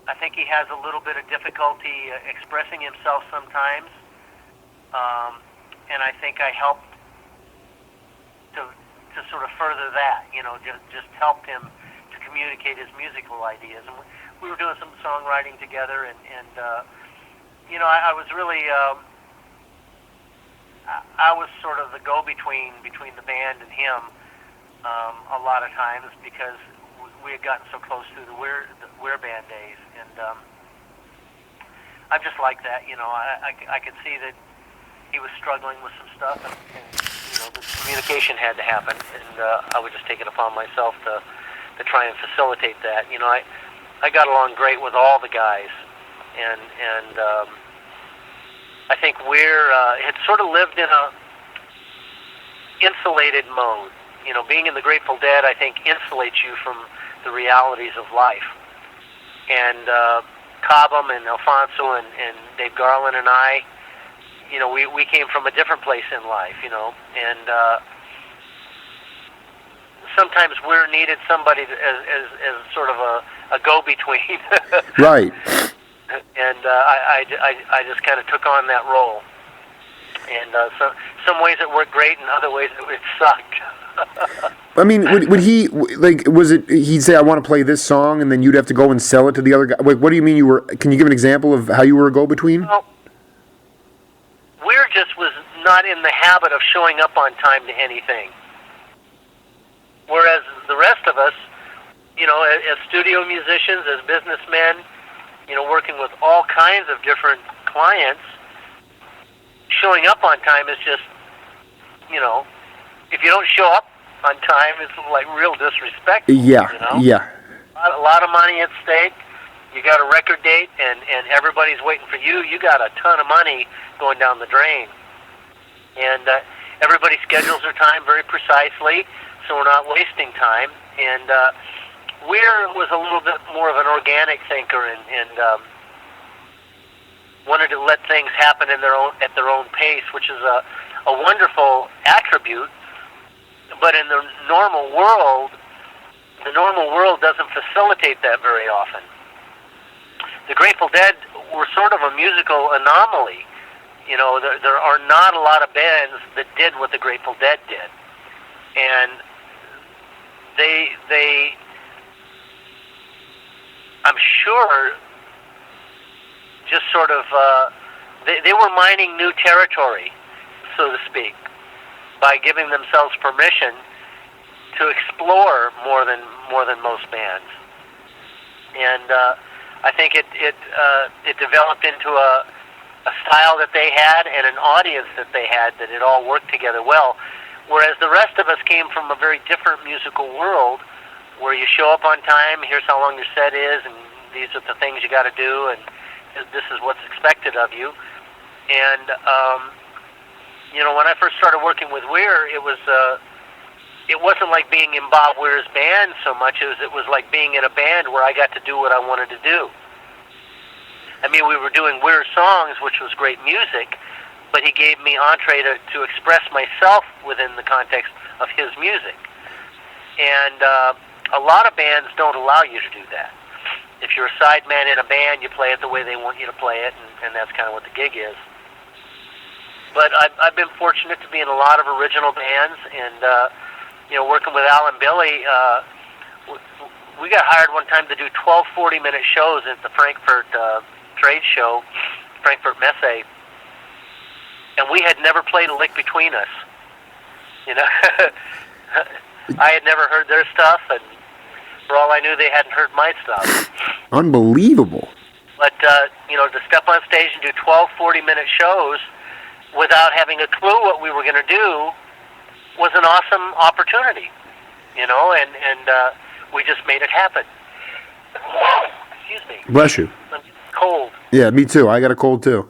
I think he has a little bit of difficulty expressing himself sometimes, and I think I helped to sort of further that, just helped him to communicate his musical ideas. And we were doing some songwriting together, and I was really, I was sort of the go-between between the band and him a lot of times, because we had gotten so close through the Weir Band days, and I just like that. I could see that he was struggling with some stuff, and the communication had to happen, and I would just take it upon myself to try and facilitate that. I got along great with all the guys, and I think Weir had sort of lived in a insulated mode. Being in the Grateful Dead, I think, insulates you from the realities of life. And Cobham and Alphonso and Dave Garland and I, we came from a different place in life, and sometimes Weir needed somebody as sort of a go-between. Right. And I just kind of took on that role. And some ways it worked great, and other ways it sucked. I mean, would he, was it, he'd say, I want to play this song, and then you'd have to go and sell it to the other guy? What do you mean can you give an example of how you were a go-between? Well, Weir just was not in the habit of showing up on time to anything. Whereas the rest of us, as studio musicians, as businessmen, working with all kinds of different clients, showing up on time is just, if you don't show up, on time is like real disrespectful. Yeah, you know? yeah. A lot of money at stake. You got a record date, and everybody's waiting for you. You got a ton of money going down the drain. And everybody schedules their time very precisely, so we're not wasting time. And Weir was a little bit more of an organic thinker, and wanted to let things happen at their own pace, which is a wonderful attribute. But in the normal world doesn't facilitate that very often. The Grateful Dead were sort of a musical anomaly. You know, there are not a lot of bands that did what the Grateful Dead did, and they I'm sure, just sort of they were mining new territory, so to speak, by giving themselves permission to explore more than most bands. And I think it developed into a style that they had and an audience that they had, that it all worked together well. Whereas the rest of us came from a very different musical world, where you show up on time, here's how long your set is, and these are the things you got to do, and this is what's expected of you. And when I first started working with Weir, it wasn't like being in Bob Weir's band so much as it was like being in a band where I got to do what I wanted to do. I mean, we were doing Weir songs, which was great music, but he gave me entree to express myself within the context of his music. And a lot of bands don't allow you to do that. If you're a sideman in a band, you play it the way they want you to play it, and that's kind of what the gig is. But I've been fortunate to be in a lot of original bands, and working with Al and Billy, we got hired one time to do 12 40-minute shows at the Frankfurt trade show, Frankfurt Messe, and we had never played a lick between us. You know, I had never heard their stuff, and for all I knew, they hadn't heard my stuff. Unbelievable. But, to step on stage and do 12 40-minute shows without having a clue what we were going to do was an awesome opportunity, and we just made it happen. Excuse me. Bless you. I'm cold. Yeah, me too. I got a cold too.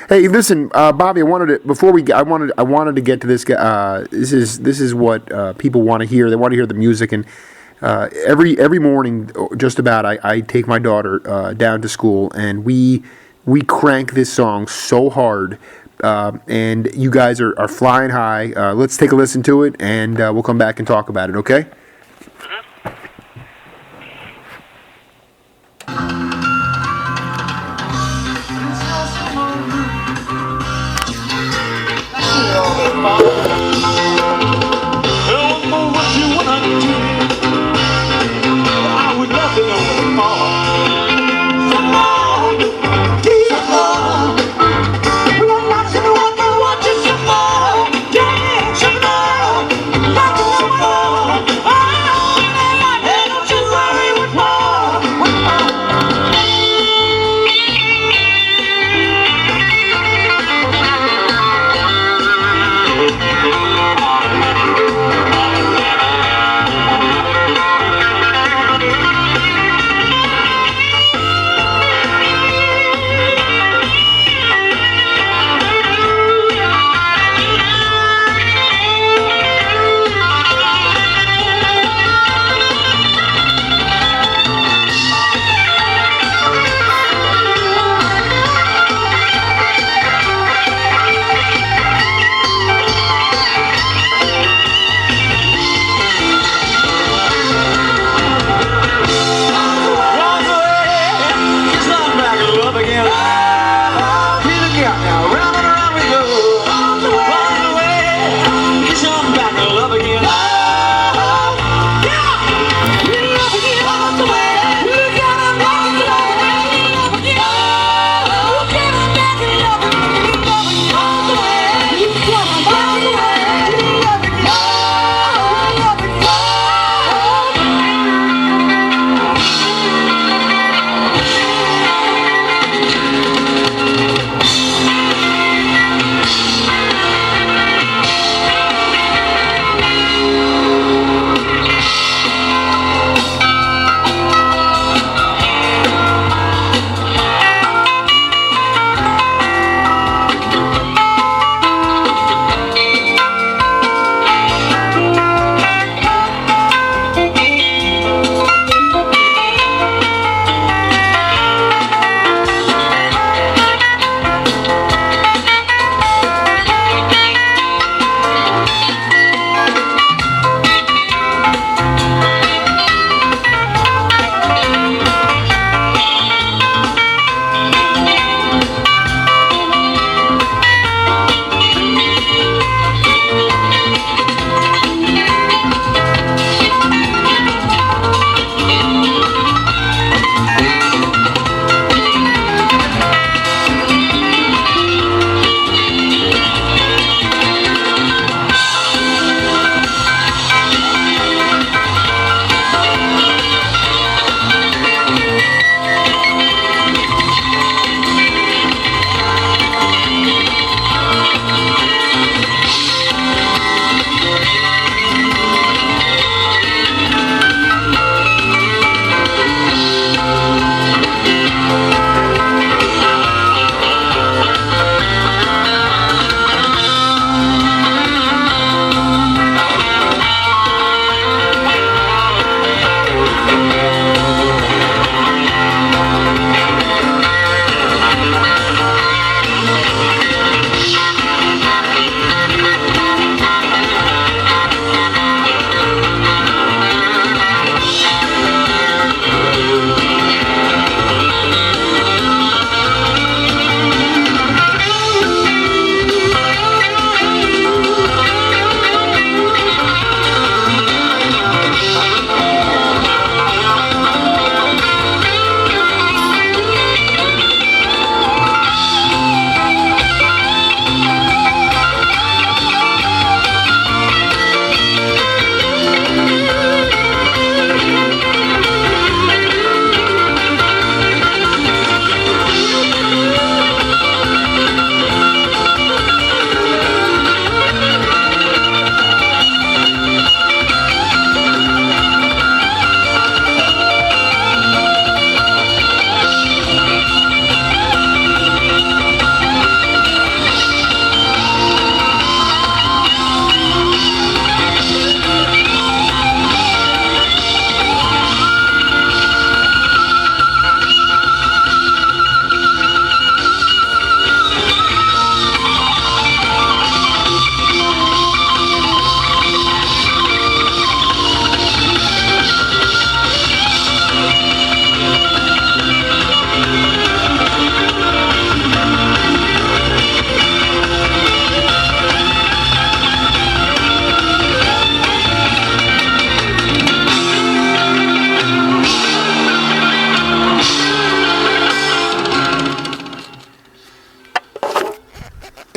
Hey, listen, Bobby. I wanted to get to this. This is what people want to hear. They want to hear the music, and every morning, just about, I take my daughter down to school, and we crank this song so hard. And you guys are flying high. Let's take a listen to it, and we'll come back and talk about it, okay? Oh!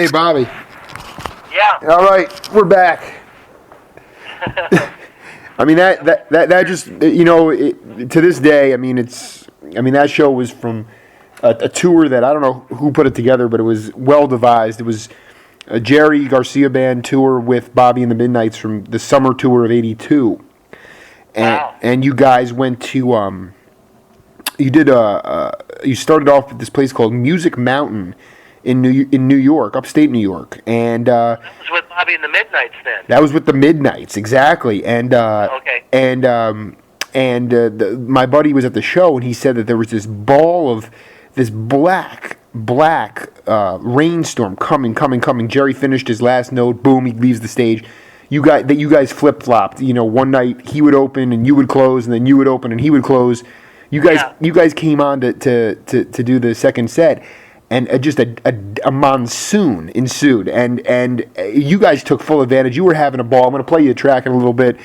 Hey, Bobby. Yeah. All right, we're back. I mean that just to this day. I mean that show was from a tour that I don't know who put it together, but it was well devised. It was a Jerry Garcia Band tour with Bobby and the Midnights from the summer tour of '82, and you guys went to you started off at this place called Music Mountain in New York, upstate New York, and that was with Bobby and the Midnights then. that was with the Midnights, exactly. And Okay. My buddy was at the show, and he said that there was this ball of this black rainstorm coming. Jerry finished his last note. Boom, he leaves the stage. You guys flip flopped. You know, one night he would open and you would close, and then you would open and he would close. You guys came on to do the second set. And just a monsoon ensued, and you guys took full advantage. You were having a ball. I'm going to play you a track in a little bit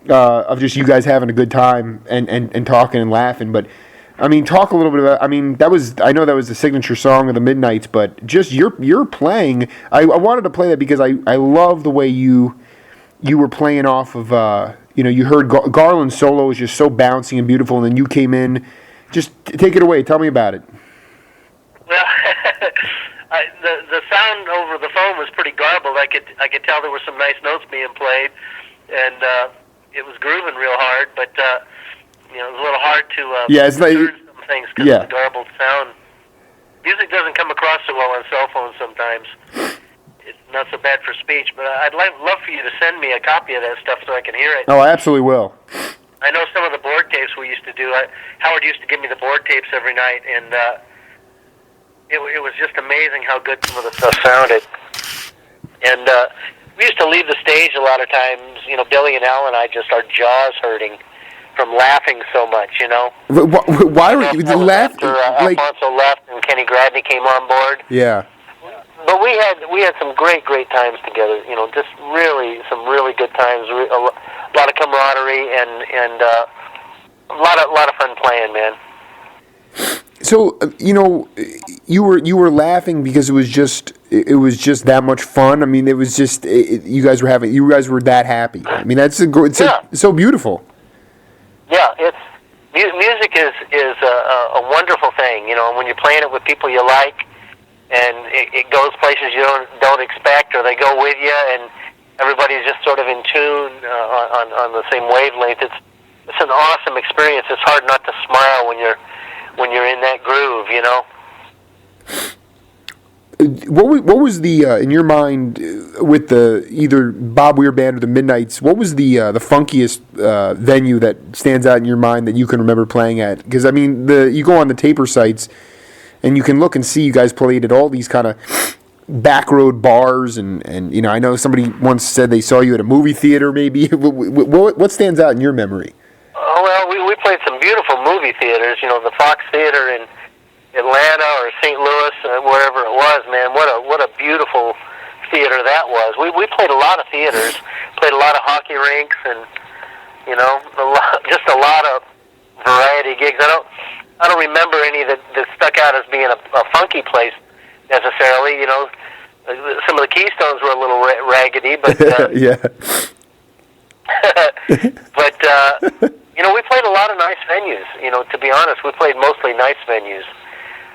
of just you guys having a good time and talking and laughing. But I mean, talk a little bit about. I mean, I know that was the signature song of the Midnights, but just your playing. I wanted to play that because I love the way you were playing off of. You heard Garland's solo is just so bouncy and beautiful, and then you came in. Just take it away. Tell me about it. Well, the sound over the phone was pretty garbled. I could tell there were some nice notes being played, and it was grooving real hard. But it was a little hard to it's like, discern some things because of the garbled sound. Music doesn't come across so well on cell phones sometimes. It's not so bad for speech, but I'd love for you to send me a copy of that stuff so I can hear it. Oh, I absolutely will. I know some of the board tapes we used to do. Howard used to give me the board tapes every night, and it was just amazing how good some of the stuff sounded. And we used to leave the stage a lot of times. Billy and Al and I, just our jaws hurting from laughing so much. Why were you laughing? After Alphonso left and Kenny Gradney came on board. Yeah. But we had some great times together. Just really some really good times. A lot of camaraderie and a lot of fun playing, man. So you were laughing because it was just that much fun. I mean, it was just you guys were that happy. I mean, it's so beautiful. Yeah, music is a wonderful thing. When you're playing it with people you like, and it goes places you don't expect, or they go with you, and everybody's just sort of in tune on the same wavelength. It's an awesome experience. It's hard not to smile when you're in that groove, What was the in your mind with the either Bob Weir Band or the Midnights? What was the funkiest venue that stands out in your mind that you can remember playing at? Because I mean, you go on the taper sites and you can look and see you guys played at all these kind of back road bars, and I know somebody once said they saw you at a movie theater. Maybe what stands out in your memory? Oh, well, we played some beautiful movie theaters. The Fox Theater in Atlanta or St. Louis, wherever it was. Man, what a beautiful theater that was. We played a lot of theaters, played a lot of hockey rinks, and just a lot of variety gigs. I don't remember any that stuck out as being a funky place necessarily. Some of the Keystones were a little raggedy, but yeah. But we played a lot of nice venues. To be honest, we played mostly nice venues.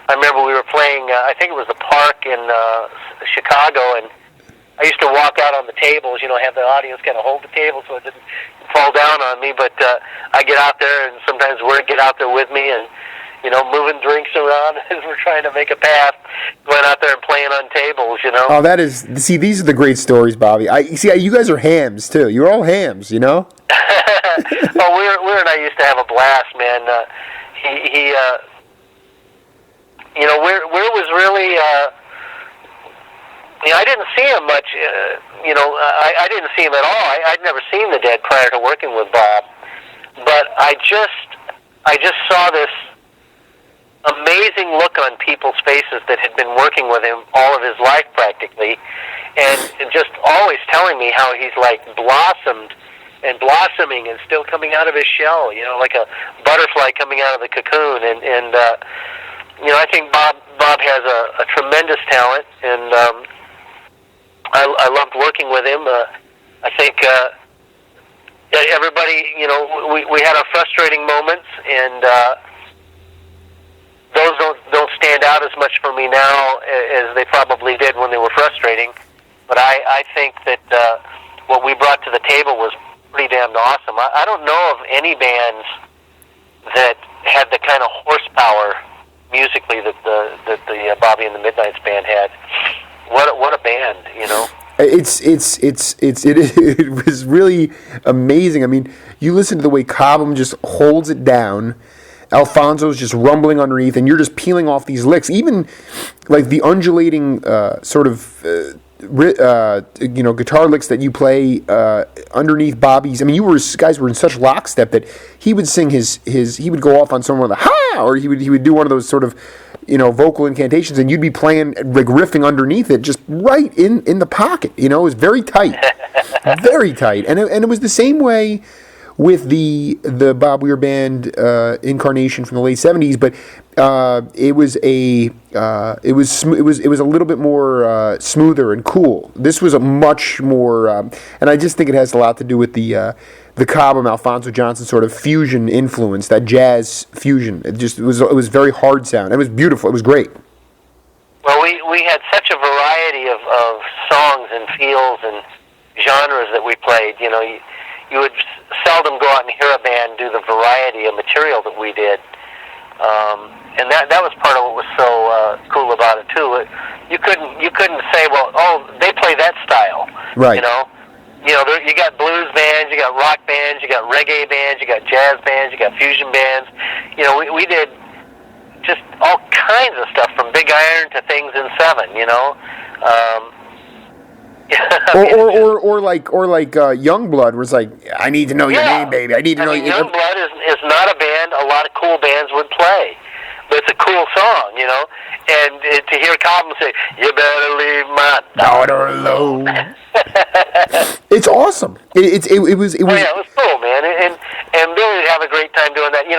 I remember we were playing, I think it was the Park in Chicago, and I used to walk out on the tables, have the audience kind of hold the table so it didn't fall down on me, but I get out there, and sometimes Word get out there with me, and, moving drinks around as we're trying to make a path, going out there and playing on tables, Oh, these are the great stories, Bobby. You guys are hams, too. You're all hams, Oh, Weir and I used to have a blast, man. Weir was really, I didn't see him much, I didn't see him at all. I'd never seen the Dead prior to working with Bob, but I just saw this amazing look on people's faces that had been working with him all of his life practically, and just always telling me how he's like blossomed and blossoming and still coming out of his shell, like a butterfly coming out of the cocoon. And I think Bob has a tremendous talent, and I loved working with him. I think everybody, we had our frustrating moments, and those don't stand out as much for me now as they probably did when they were frustrating. But I think that what we brought to the table was pretty damn awesome. I don't know of any bands that had the kind of horsepower musically that the Bobby and the Midnights band had. What a band, It was really amazing. I mean, you listen to the way Cobham just holds it down. Alphonso's just rumbling underneath, and you're just peeling off these licks. Even like the undulating sort of guitar licks that you play underneath Bobby's. I mean, guys were in such lockstep that he would sing he would go off on someone with a ha, or he would do one of those sort of vocal incantations, and you'd be playing like riffing underneath it, just right in the pocket. It was very tight, very tight, and it was the same way with the Bob Weir Band incarnation from the late '70s, but it was a little bit more smoother and cool. This was a much more, and I just think it has a lot to do with the Cobham Alphonso Johnson sort of fusion influence, that jazz fusion. It was very hard sound. It was beautiful. It was great. Well, we had such a variety of songs and feels and genres that we played. You would seldom go out and hear a band do the variety of material that we did, and that was part of what was so cool about it too. You couldn't say, well, they play that style, right? You got blues bands, you got rock bands, you got reggae bands, you got jazz bands, you got fusion bands. We did just all kinds of stuff, from Big Iron to Things in Seven. or like Youngblood was like, I need to know your name, baby. I need to know. Youngblood is not a band a lot of cool bands would play, but it's a cool song, And to hear Cobham say, "You better leave my daughter alone," it's awesome. It was. Oh, yeah, it was cool, man. And Billy would have a great time doing that. He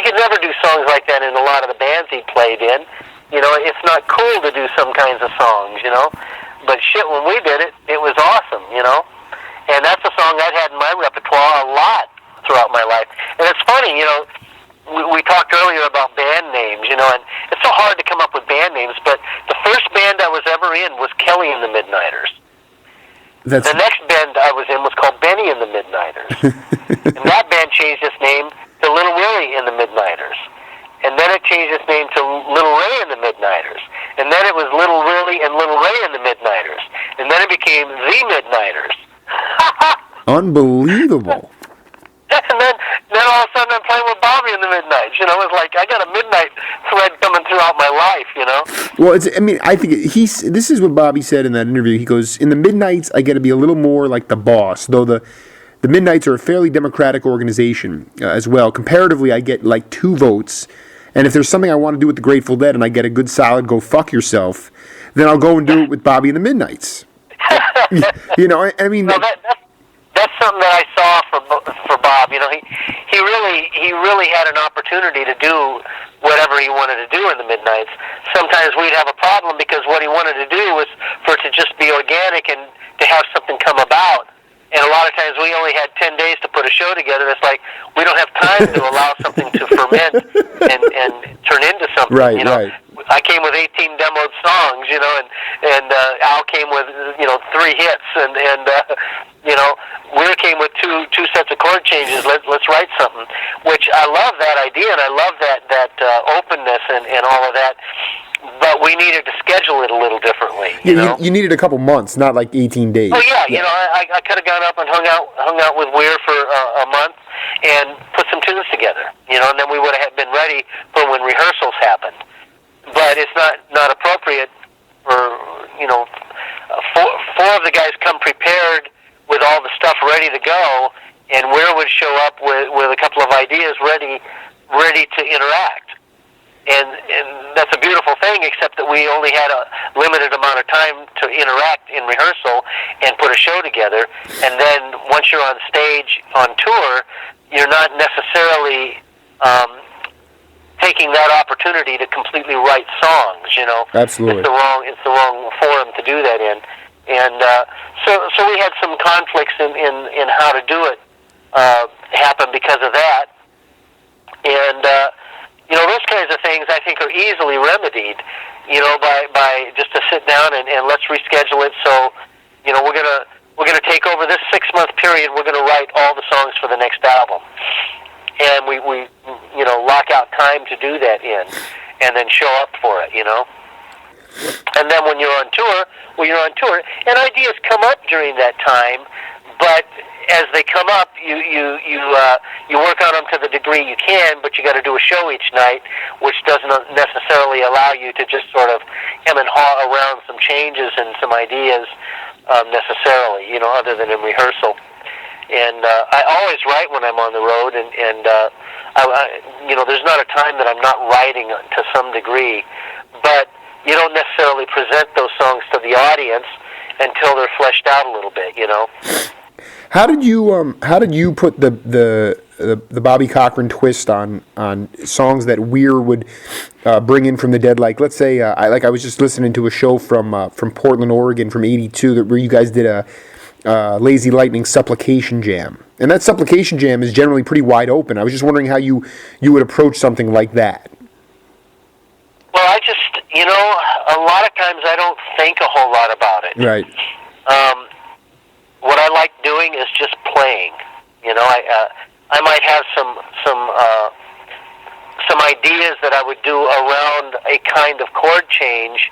could never do songs like that in a lot of the bands he played in. It's not cool to do some kinds of songs, But shit, when we did it, it was awesome, And that's a song I'd had in my repertoire a lot throughout my life. And it's funny, we talked earlier about band names, and it's so hard to come up with band names, but the first band I was ever in was Kelly and the Midnighters. The next band I was in was called Benny and the Midnighters. And that band changed its name to Little Willie and the Midnighters. And then it changed its name to Little Ray and the Midnighters. And then it was Little Willie and Little Ray and the Midnighters. And then it became The Midnighters. Unbelievable. And then all of a sudden I'm playing with Bobby and the Midnights. It's like I got a midnight thread coming throughout my life, Well, I think this is what Bobby said in that interview. He goes, in the Midnights, I get to be a little more like the boss, though the Midnights are a fairly democratic organization as well. Comparatively, I get like 2 votes. And if there's something I want to do with the Grateful Dead and I get a good solid go fuck yourself, then I'll go and do it with Bobby and the Midnights. I mean... No, that's something that I saw for Bob. He really had an opportunity to do whatever he wanted to do in the Midnights. Sometimes we'd have a problem because what he wanted to do was for it to just be organic and to have something come about. And a lot of times we only had 10 days to put a show together. It's like we don't have time to allow something to ferment and turn into something. Right, right. I came with 18 demoed songs, and Al came with 3 hits, and Weir came with two sets of chord changes. Let's write something, which I love that idea, and I love that openness and all of that. But we needed to schedule it a little differently. You needed a couple months, not like 18 days. Oh yeah. I could have gone up and hung out with Weir for a month and put some tunes together. And then we would have been ready for when rehearsals happened. But it's not appropriate for four of the guys come prepared with all the stuff ready to go, and Weir would show up with a couple of ideas ready to interact. And that's a beautiful thing, except that we only had a limited amount of time to interact in rehearsal and put a show together. And then once you're on stage on tour, you're not necessarily taking that opportunity to completely write songs. Absolutely. It's the wrong forum to do that in. And so we had some conflicts in how to do it happen because of that. And those kinds of things I think are easily remedied, by just to sit down and let's reschedule it. So, we're gonna take over this 6-month period. We're gonna write all the songs for the next album, and we lock out time to do that in, and then show up for it, And then when you're on tour, and ideas come up during that time, but as they come up, you work on them to the degree you can, but you got to do a show each night, which doesn't necessarily allow you to just sort of hem and haw around some changes and some ideas necessarily, other than in rehearsal. And I always write when I'm on the road, and there's not a time that I'm not writing to some degree, but you don't necessarily present those songs to the audience until they're fleshed out a little bit, How did you put the Bobby Cochran twist on songs that Weir would bring in from the dead? Like, let's say I was just listening to a show from Portland, Oregon, from '82 where you guys did a Lazy Lightning Supplication Jam, and that Supplication Jam is generally pretty wide open. I was just wondering how you would approach something like that. Well, I just, a lot of times I don't think a whole lot about it. Right. What I like doing is just playing. I might have some ideas that I would do around a kind of chord change,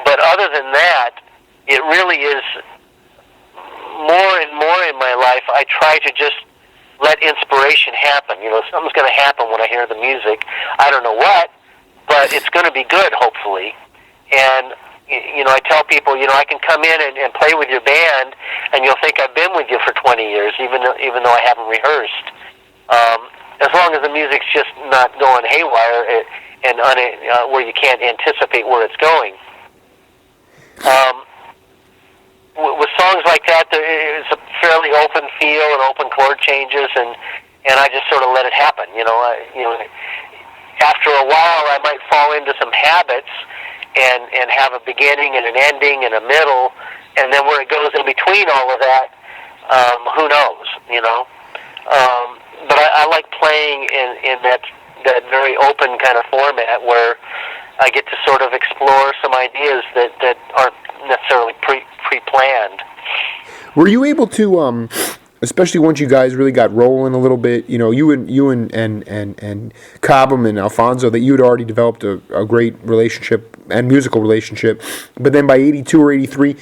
but other than that, it really is more and more in my life. I try to just let inspiration happen. Something's going to happen when I hear the music. I don't know what, but it's going to be good, hopefully. And I tell people, I can come in and play with your band, and you'll think I've been with you for 20 years, even though I haven't rehearsed. As long as the music's just not going haywire and where you can't anticipate where it's going. With songs like that, it's a fairly open feel and open chord changes, and I just sort of let it happen. After a while, I might fall into some habits and have a beginning and an ending and a middle, and then where it goes in between all of that, who knows, But I like playing in that very open kind of format where I get to sort of explore some ideas that aren't necessarily pre-planned. Were you able to, especially once you guys really got rolling a little bit, you and Cobham and Alphonso, that you had already developed a great relationship and musical relationship, but then by 82 or 83,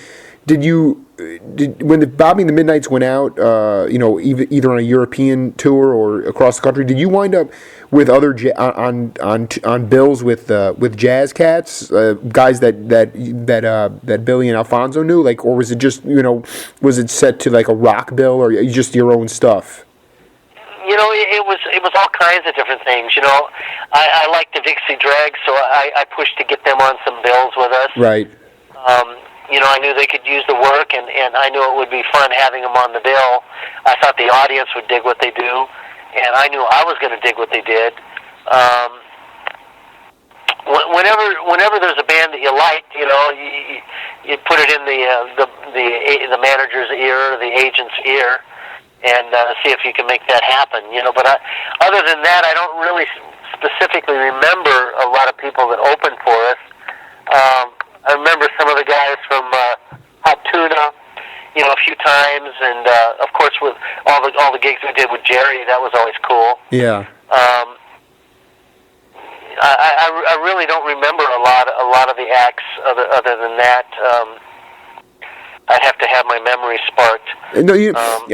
when the Bobby and the Midnights went out, either on a European tour or across the country, did you wind up with other on bills with jazz cats, guys that Billy and Alphonso knew, like, or was it just was it set to like a rock bill or just your own stuff? It was all kinds of different things. I like the Dixie Dregs, so I pushed to get them on some bills with us. Right. I knew they could use the work, and I knew it would be fun having them on the bill. I thought the audience would dig what they do, and I knew I was going to dig what they did. Whenever there's a band that you like, you put it in the manager's ear, the agent's ear, and see if you can make that happen. But other than that, I don't really specifically remember a lot of people that opened for us. I remember some of the guys from Hot Tuna, a few times, and of course with all the gigs we did with Jerry, that was always cool. Yeah. I really don't remember a lot of the acts other than that. I'd have to have my memory sparked. No,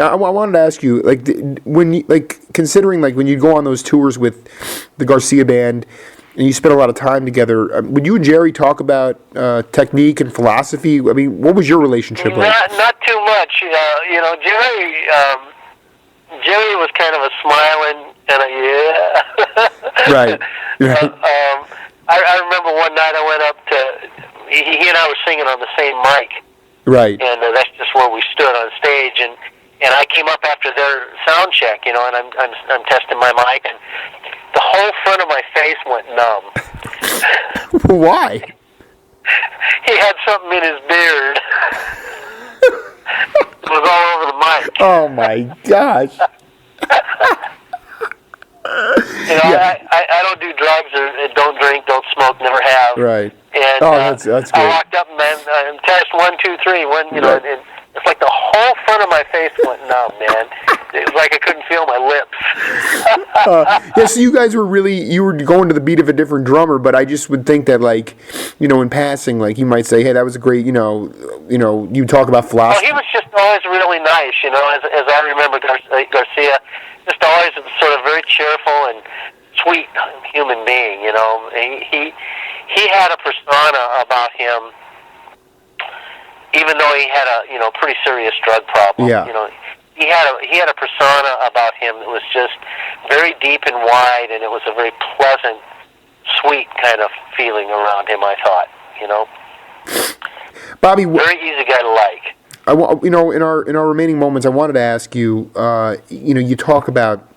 I wanted to ask you, considering when you go on those tours with the Garcia Band, and you spent a lot of time together, would you and Jerry talk about technique and philosophy? I mean, what was your relationship like? Not too much. Jerry was kind of a smiling kind of Right. I remember one night I went up to he and I were singing on the same mic. Right. And that's just where we stood on stage, and I came up after their sound check, and I'm testing my mic, and the whole front of my face went numb. Why? He had something in his beard. It was all over the mic. Oh my gosh. You know, I don't do drugs or don't drink, don't smoke, never have. Right. And That's I great. walked up and test 1, 2, 3. You know, Right. and it's like the whole front of my face went numb, man. It was like I couldn't feel my lips. Yeah, so you guys were going to the beat of a different drummer, but I just would think that, like, you know, in passing, like, you might say, hey, that was a great, you you talk about Well, philosophy. he was just always really nice, you know, as I remember Garcia, just always sort of very cheerful and sweet human being, you know. He had a persona about him, even though he had a, you know, pretty serious drug problem. Yeah. You know, he had a persona about him that was just very deep and wide, and it was a very pleasant, sweet kind of feeling around him, I thought, you know. Bobby, Very easy guy to like. in our remaining moments, I wanted to ask you. You talk about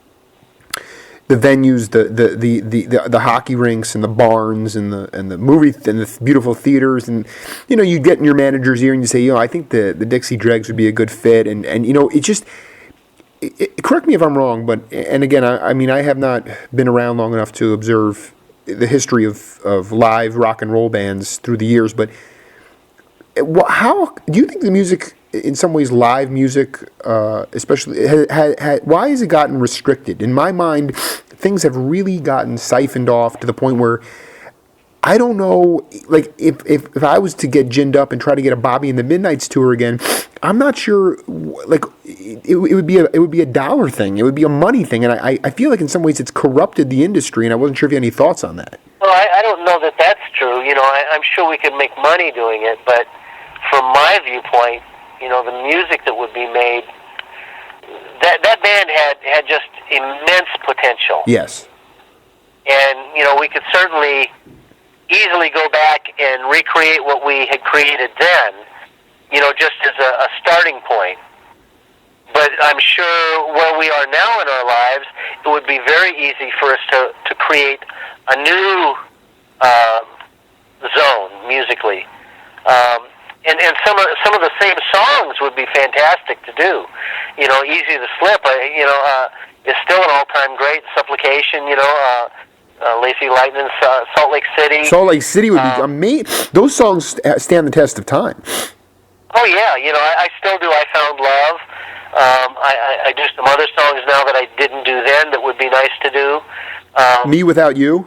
the venues, the hockey rinks, and the barns, and the movie and the beautiful theaters, and you get in your manager's ear and you say, I think the Dixie Dregs would be a good fit, and it just. Correct me if I'm wrong, but and again, I mean, I have not been around long enough to observe the history of live rock and roll bands through the years, but. How do you think the music, in some ways, live music, especially, why has it gotten restricted? In my mind, things have really gotten siphoned off to the point where I don't know. Like, if I was to get ginned up and try to get a Bobby and the Midnights tour again, I'm not sure. Like, it would be a dollar thing. It would be a money thing, and I feel like in some ways it's corrupted the industry. And I wasn't sure if you had any thoughts on that. Well, I don't know that that's true. You know, I'm sure we could make money doing it, but from my viewpoint, the music that would be made, that band had just immense potential. Yes. And, we could certainly easily go back and recreate what we had created then, just as a starting point. But I'm sure where we are now in our lives, it would be very easy for us to create a new zone musically. And some of the same songs would be fantastic to do. Easy to Slip, is still an all-time great. Supplication, Lazy Lightning, Salt Lake City. Salt Lake City would be amazing. Those songs stand the test of time. Oh, yeah. I still do I Found Love. I do some other songs now that I didn't do then that would be nice to do. Me Without You?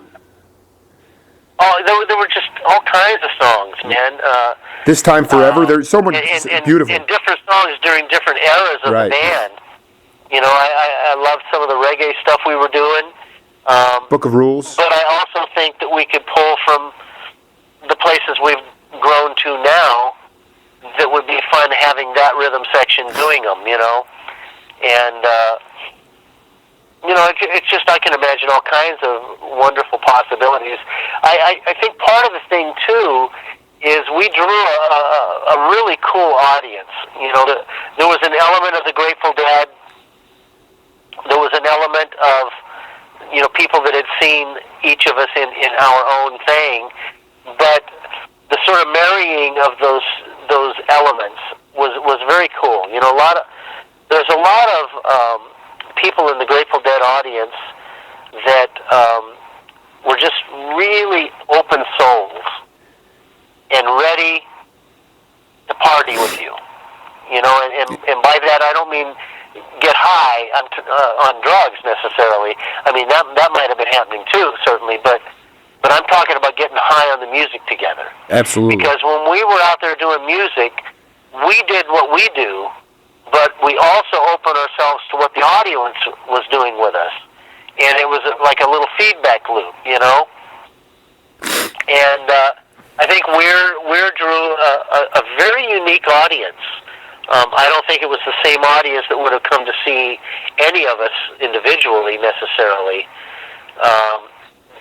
Oh, there were just all kinds of songs, man. This Time Forever. There's so much beautiful. And different songs during different eras of the band. I loved some of the reggae stuff we were doing. Book of Rules. But I also think that we could pull from the places we've grown to now that would be fun having that rhythm section doing them, And, it's just, I can imagine all kinds of wonderful possibilities. I think part of the thing, too, is we drew a really cool audience. There was an element of the Grateful Dead. There was an element of, people that had seen each of us in our own thing. But the sort of marrying of those elements was very cool. There's a lot of people in the Grateful Dead audience that were just really open souls and ready to party with you. And by that I don't mean get high on drugs necessarily. I mean that might have been happening too, certainly, but I'm talking about getting high on the music together. Absolutely. Because when we were out there doing music, we did what we do, but we also opened ourselves to what the audience was doing with us. And it was like a little feedback loop, And I think Weir drew a very unique audience. I don't think it was the same audience that would have come to see any of us individually necessarily.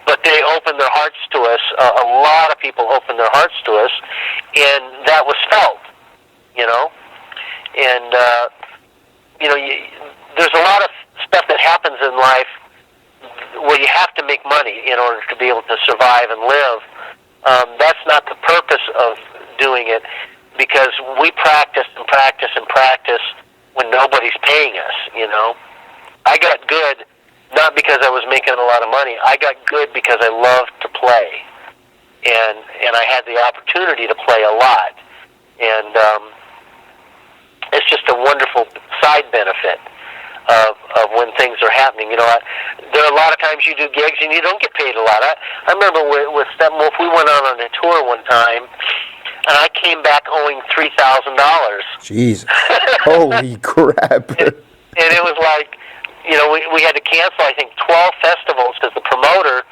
But they opened their hearts to us. A lot of people opened their hearts to us, and that was felt, And, there's a lot of stuff that happens in life where you have to make money in order to be able to survive and live. That's not the purpose of doing it. because we practice and practice and practice when nobody's paying us, you know. I got good not because I was making a lot of money. I got good because I loved to play, and I had the opportunity to play a lot, and it's just a wonderful side benefit of when things are happening. You know, there are a lot of times you do gigs and you don't get paid a lot. I remember with Steppenwolf, we went out on a tour one time, and I came back owing $3,000. Jeez, holy crap! And it was like, you know, we had to cancel, I think, 12 festivals because the promoter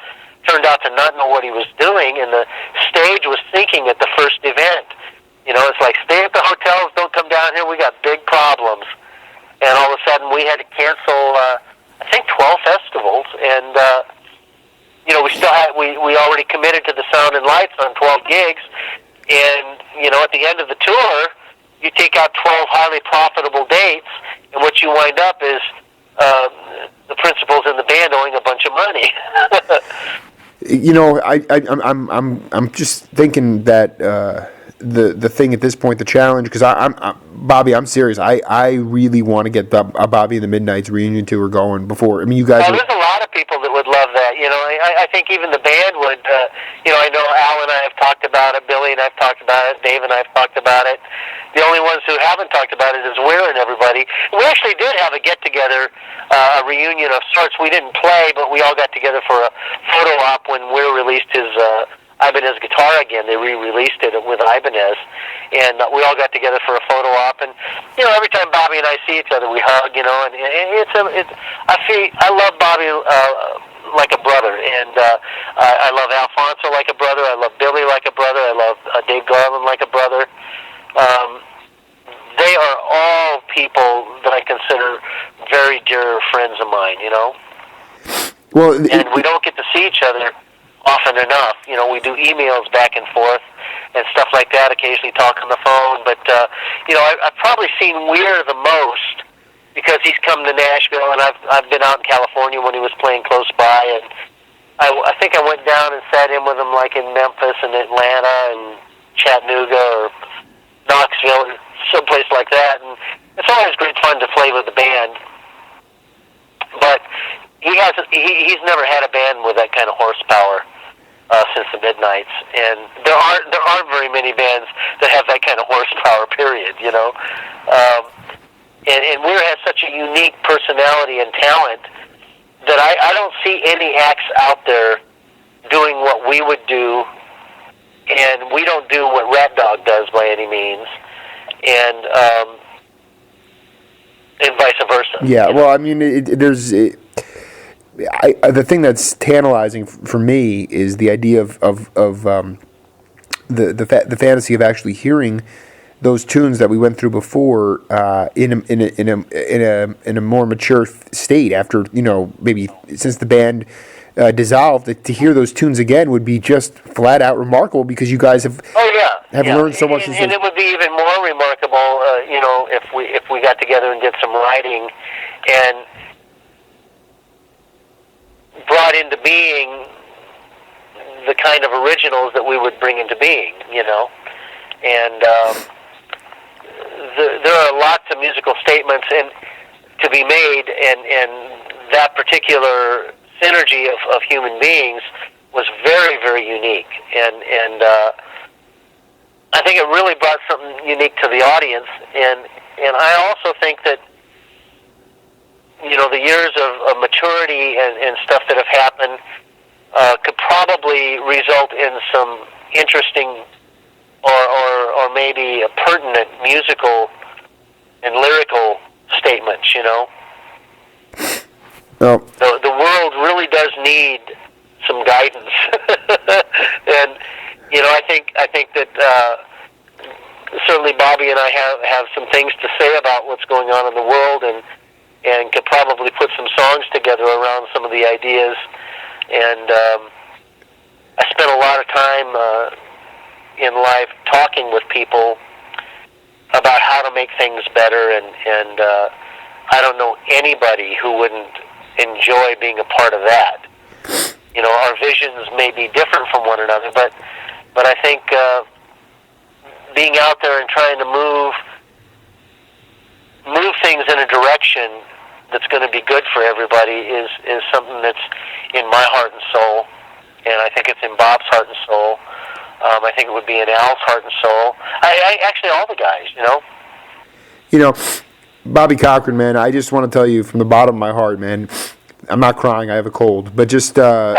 turned out to not know what he was doing, and the stage was sinking at the first event. You know, it's like, stay at the hotels, don't come down here, we got big problems. And all of a sudden we had to cancel, I think, 12 festivals, and, you know, we still had, we already committed to the sound and lights on 12 gigs, and, you know, at the end of the tour, you take out 12 highly profitable dates, and what you wind up is the principals in the band owing a bunch of money. You know, I'm just thinking that the thing at this point, the challenge, because I'm Bobby, I'm serious. I really want to get Bobby and the Midnights reunion tour going before. I mean, you guys. Well, there's a lot of people that would love that. You know, I think even the band would. You know, I know Al and I have talked about it. Billy and I've talked about it. Dave and I've talked about it. The only ones who haven't talked about it is Weir and everybody. We actually did have a get-together, a reunion of sorts. We didn't play, but we all got together for a photo op when Weir released his Ibanez guitar again. They re-released it with Ibanez, and we all got together for a photo op. And you know, every time Bobby and I see each other, we hug. You know, and I love Bobby like a brother, and I love Alphonso like a brother. I love Billy like a brother. I love Dave Garland like a brother. They are all people that I consider very dear friends of mine, you know. Well, and we don't get to see each other often enough. You know, we do emails back and forth and stuff like that, occasionally talk on the phone. But, you know, I've probably seen Weir the most because he's come to Nashville, and I've been out in California when he was playing close by. And I think I went down and sat in with him like in Memphis and Atlanta and Chattanooga or Knoxville, or someplace like that, and it's always great fun to play with the band. But he's never had a band with that kind of horsepower since the Midnights, and there aren't very many bands that have that kind of horsepower. Period. You know, and Weir has such a unique personality and talent that I don't see any acts out there doing what we would do. And we don't do what Rat Dog does by any means, and vice versa. Yeah, well, I mean, the thing that's tantalizing for me is the idea of the fantasy of actually hearing those tunes that we went through before in a more mature state after, you know, maybe since the band dissolved. To hear those tunes again would be just flat out remarkable because you guys have learned so much. And it would be even more remarkable, you know, if we got together and did some writing and brought into being the kind of originals that we would bring into being, you know. And there are lots of musical statements to be made, and that particular synergy of human beings was very, very unique, and I think it really brought something unique to the audience, and I also think that, you know, the years of maturity and stuff that have happened could probably result in some interesting or maybe a pertinent musical and lyrical statements, you know. No. The world really does need some guidance, and you know, I think that certainly Bobby and I have some things to say about what's going on in the world, and could probably put some songs together around some of the ideas. And I spent a lot of time in life talking with people about how to make things better, and I don't know anybody who wouldn't enjoy being a part of that. You know, our visions may be different from one another, but I think being out there and trying to move things in a direction that's going to be good for everybody is something that's in my heart and soul, and I think it's in Bob's heart and soul. I think it would be in Al's heart and soul. I actually, all the guys, You know, Bobby Cochran, man, I just want to tell you from the bottom of my heart, man, I'm not crying, I have a cold, but just, yeah,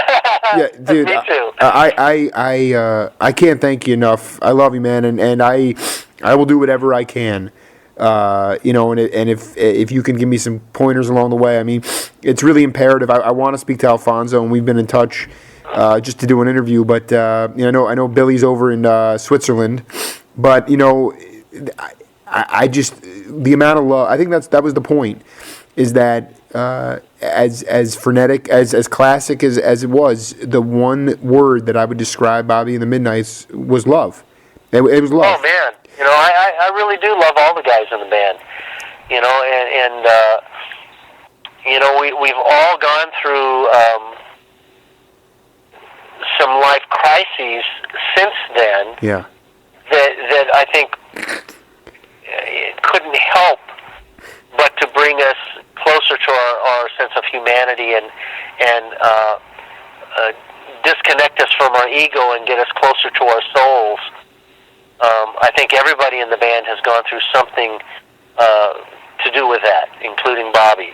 dude, Me too. I can't thank you enough. I love you, man, and I will do whatever I can. And if you can give me some pointers along the way, I mean, it's really imperative. I want to speak to Alphonso, and we've been in touch just to do an interview. But I know Billy's over in Switzerland, but I just the amount of love. I think that was the point. Is that as frenetic as classic as it was, the one word that I would describe Bobby and the Midnights was love. It was love. Oh man. I really do love all the guys in the band, we've all gone through some life crises since then. Yeah. That I think it couldn't help but to bring us closer to our sense of humanity and disconnect us from our ego and get us closer to our souls. I think everybody in the band has gone through something to do with that, including Bobby,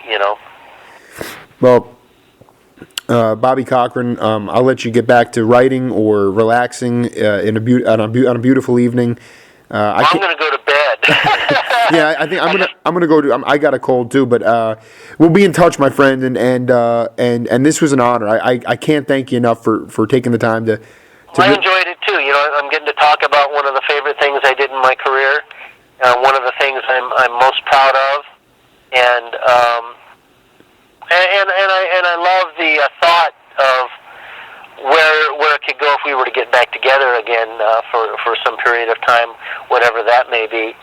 Well, Bobby Cochran, I'll let you get back to writing or relaxing on a beautiful evening. I'm going to go to bed. Yeah, I think I'm gonna go. I got a cold too, but we'll be in touch, my friend. And this was an honor. I can't thank you enough for taking the time to. I enjoyed it too. I'm getting to talk about one of the favorite things I did in my career. One of the things I'm most proud of, and I love the thought of where it could go if we were to get back together again for some period of time, whatever that may be.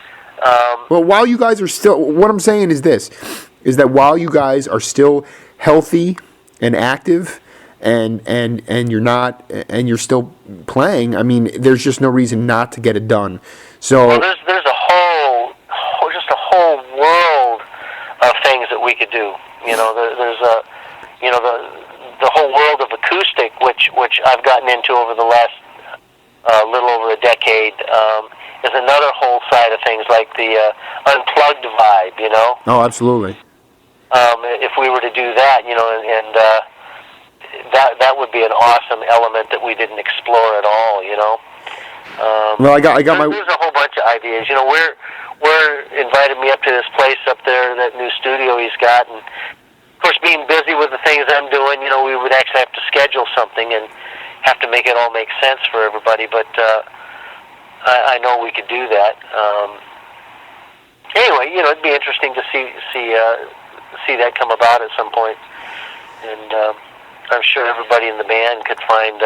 Well, while you guys are still, what I'm saying is this, is that while you guys are still healthy and active, and you're not, and you're still playing, I mean, there's just no reason not to get it done. So well, there's just a whole world of things that we could do. There's the whole world of acoustic, which I've gotten into over the last little over a decade. Is another whole side of things, like the unplugged vibe. Oh, absolutely. If we were to do that, and that would be an awesome element that we didn't explore at all. Well, I got my. There's a whole bunch of ideas. We're invited me up to this place up there, that new studio he's got, and of course, being busy with the things I'm doing, we would actually have to schedule something and have to make it all make sense for everybody. But I know we could do that. Anyway, it'd be interesting to see that come about at some point, and I'm sure everybody in the band could find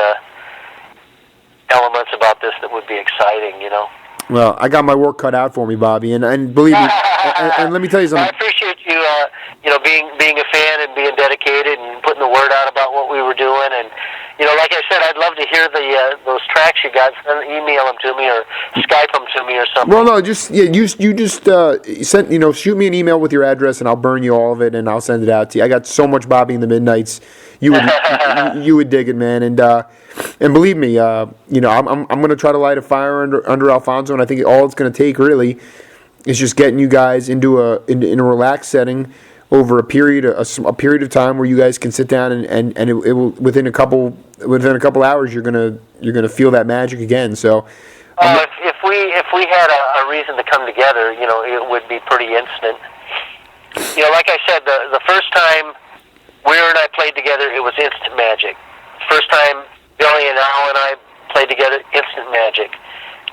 elements about this that would be exciting. Well, I got my work cut out for me, Bobby, and believe me, and let me tell you something. I appreciate you, being a fan and being dedicated and putting the word out about what we were doing. And like I said, I'd love to hear those tracks you got. Email them to me or Skype them to me or something. Well, no, just you just send shoot me an email with your address and I'll burn you all of it and I'll send it out to you. I got so much Bobby in the Midnights. You would dig it, man, and believe me, I'm going to try to light a fire under Alphonso, and I think all it's going to take really is just getting you guys into a relaxed setting over a period of time where you guys can sit down and it will within a couple hours you're gonna feel that magic again. So if we had a reason to come together, it would be pretty instant. Like I said, the first time Weir and I played together, it was instant magic. First time Billy and Al and I played together, instant magic.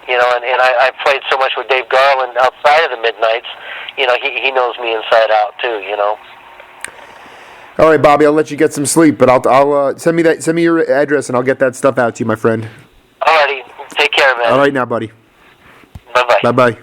And I played so much with Dave Garland outside of the Midnights. He knows me inside out too. All right, Bobby, I'll let you get some sleep, but I'll send me your address and I'll get that stuff out to you, my friend. All righty, take care, man. All right, now, buddy. Bye bye. Bye bye.